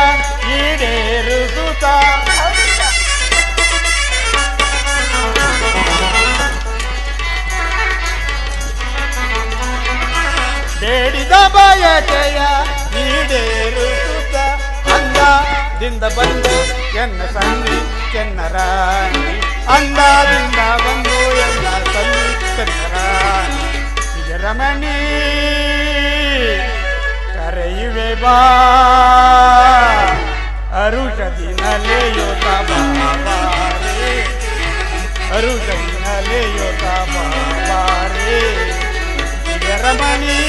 ಈಡೇರಿಸುತ್ತ. ಬೇಡಿದ ಬಯಕೆಯ ಈಡೇರಿಸುತ್ತ. ಅಂದದಿಂದ ಬಂದು ಎನ್ನ ಸಂಗಿ ಕೆನ್ನರಾಣಿ, ಅಂದದಿಂದ ಬಂದು ಎನ್ನ ಸಂಗಿ ಕೆನ್ನರಾಣಿ ರಮಣಿ ಕರೆಯುವೆ ಬಾ ಅರುಷದಿನಲೆಯುತ ಬಾಬಾರೇ, ಅರುಷದಿನಲೆಯುತ ಬಾಬಾರೇ ರಮಣಿ.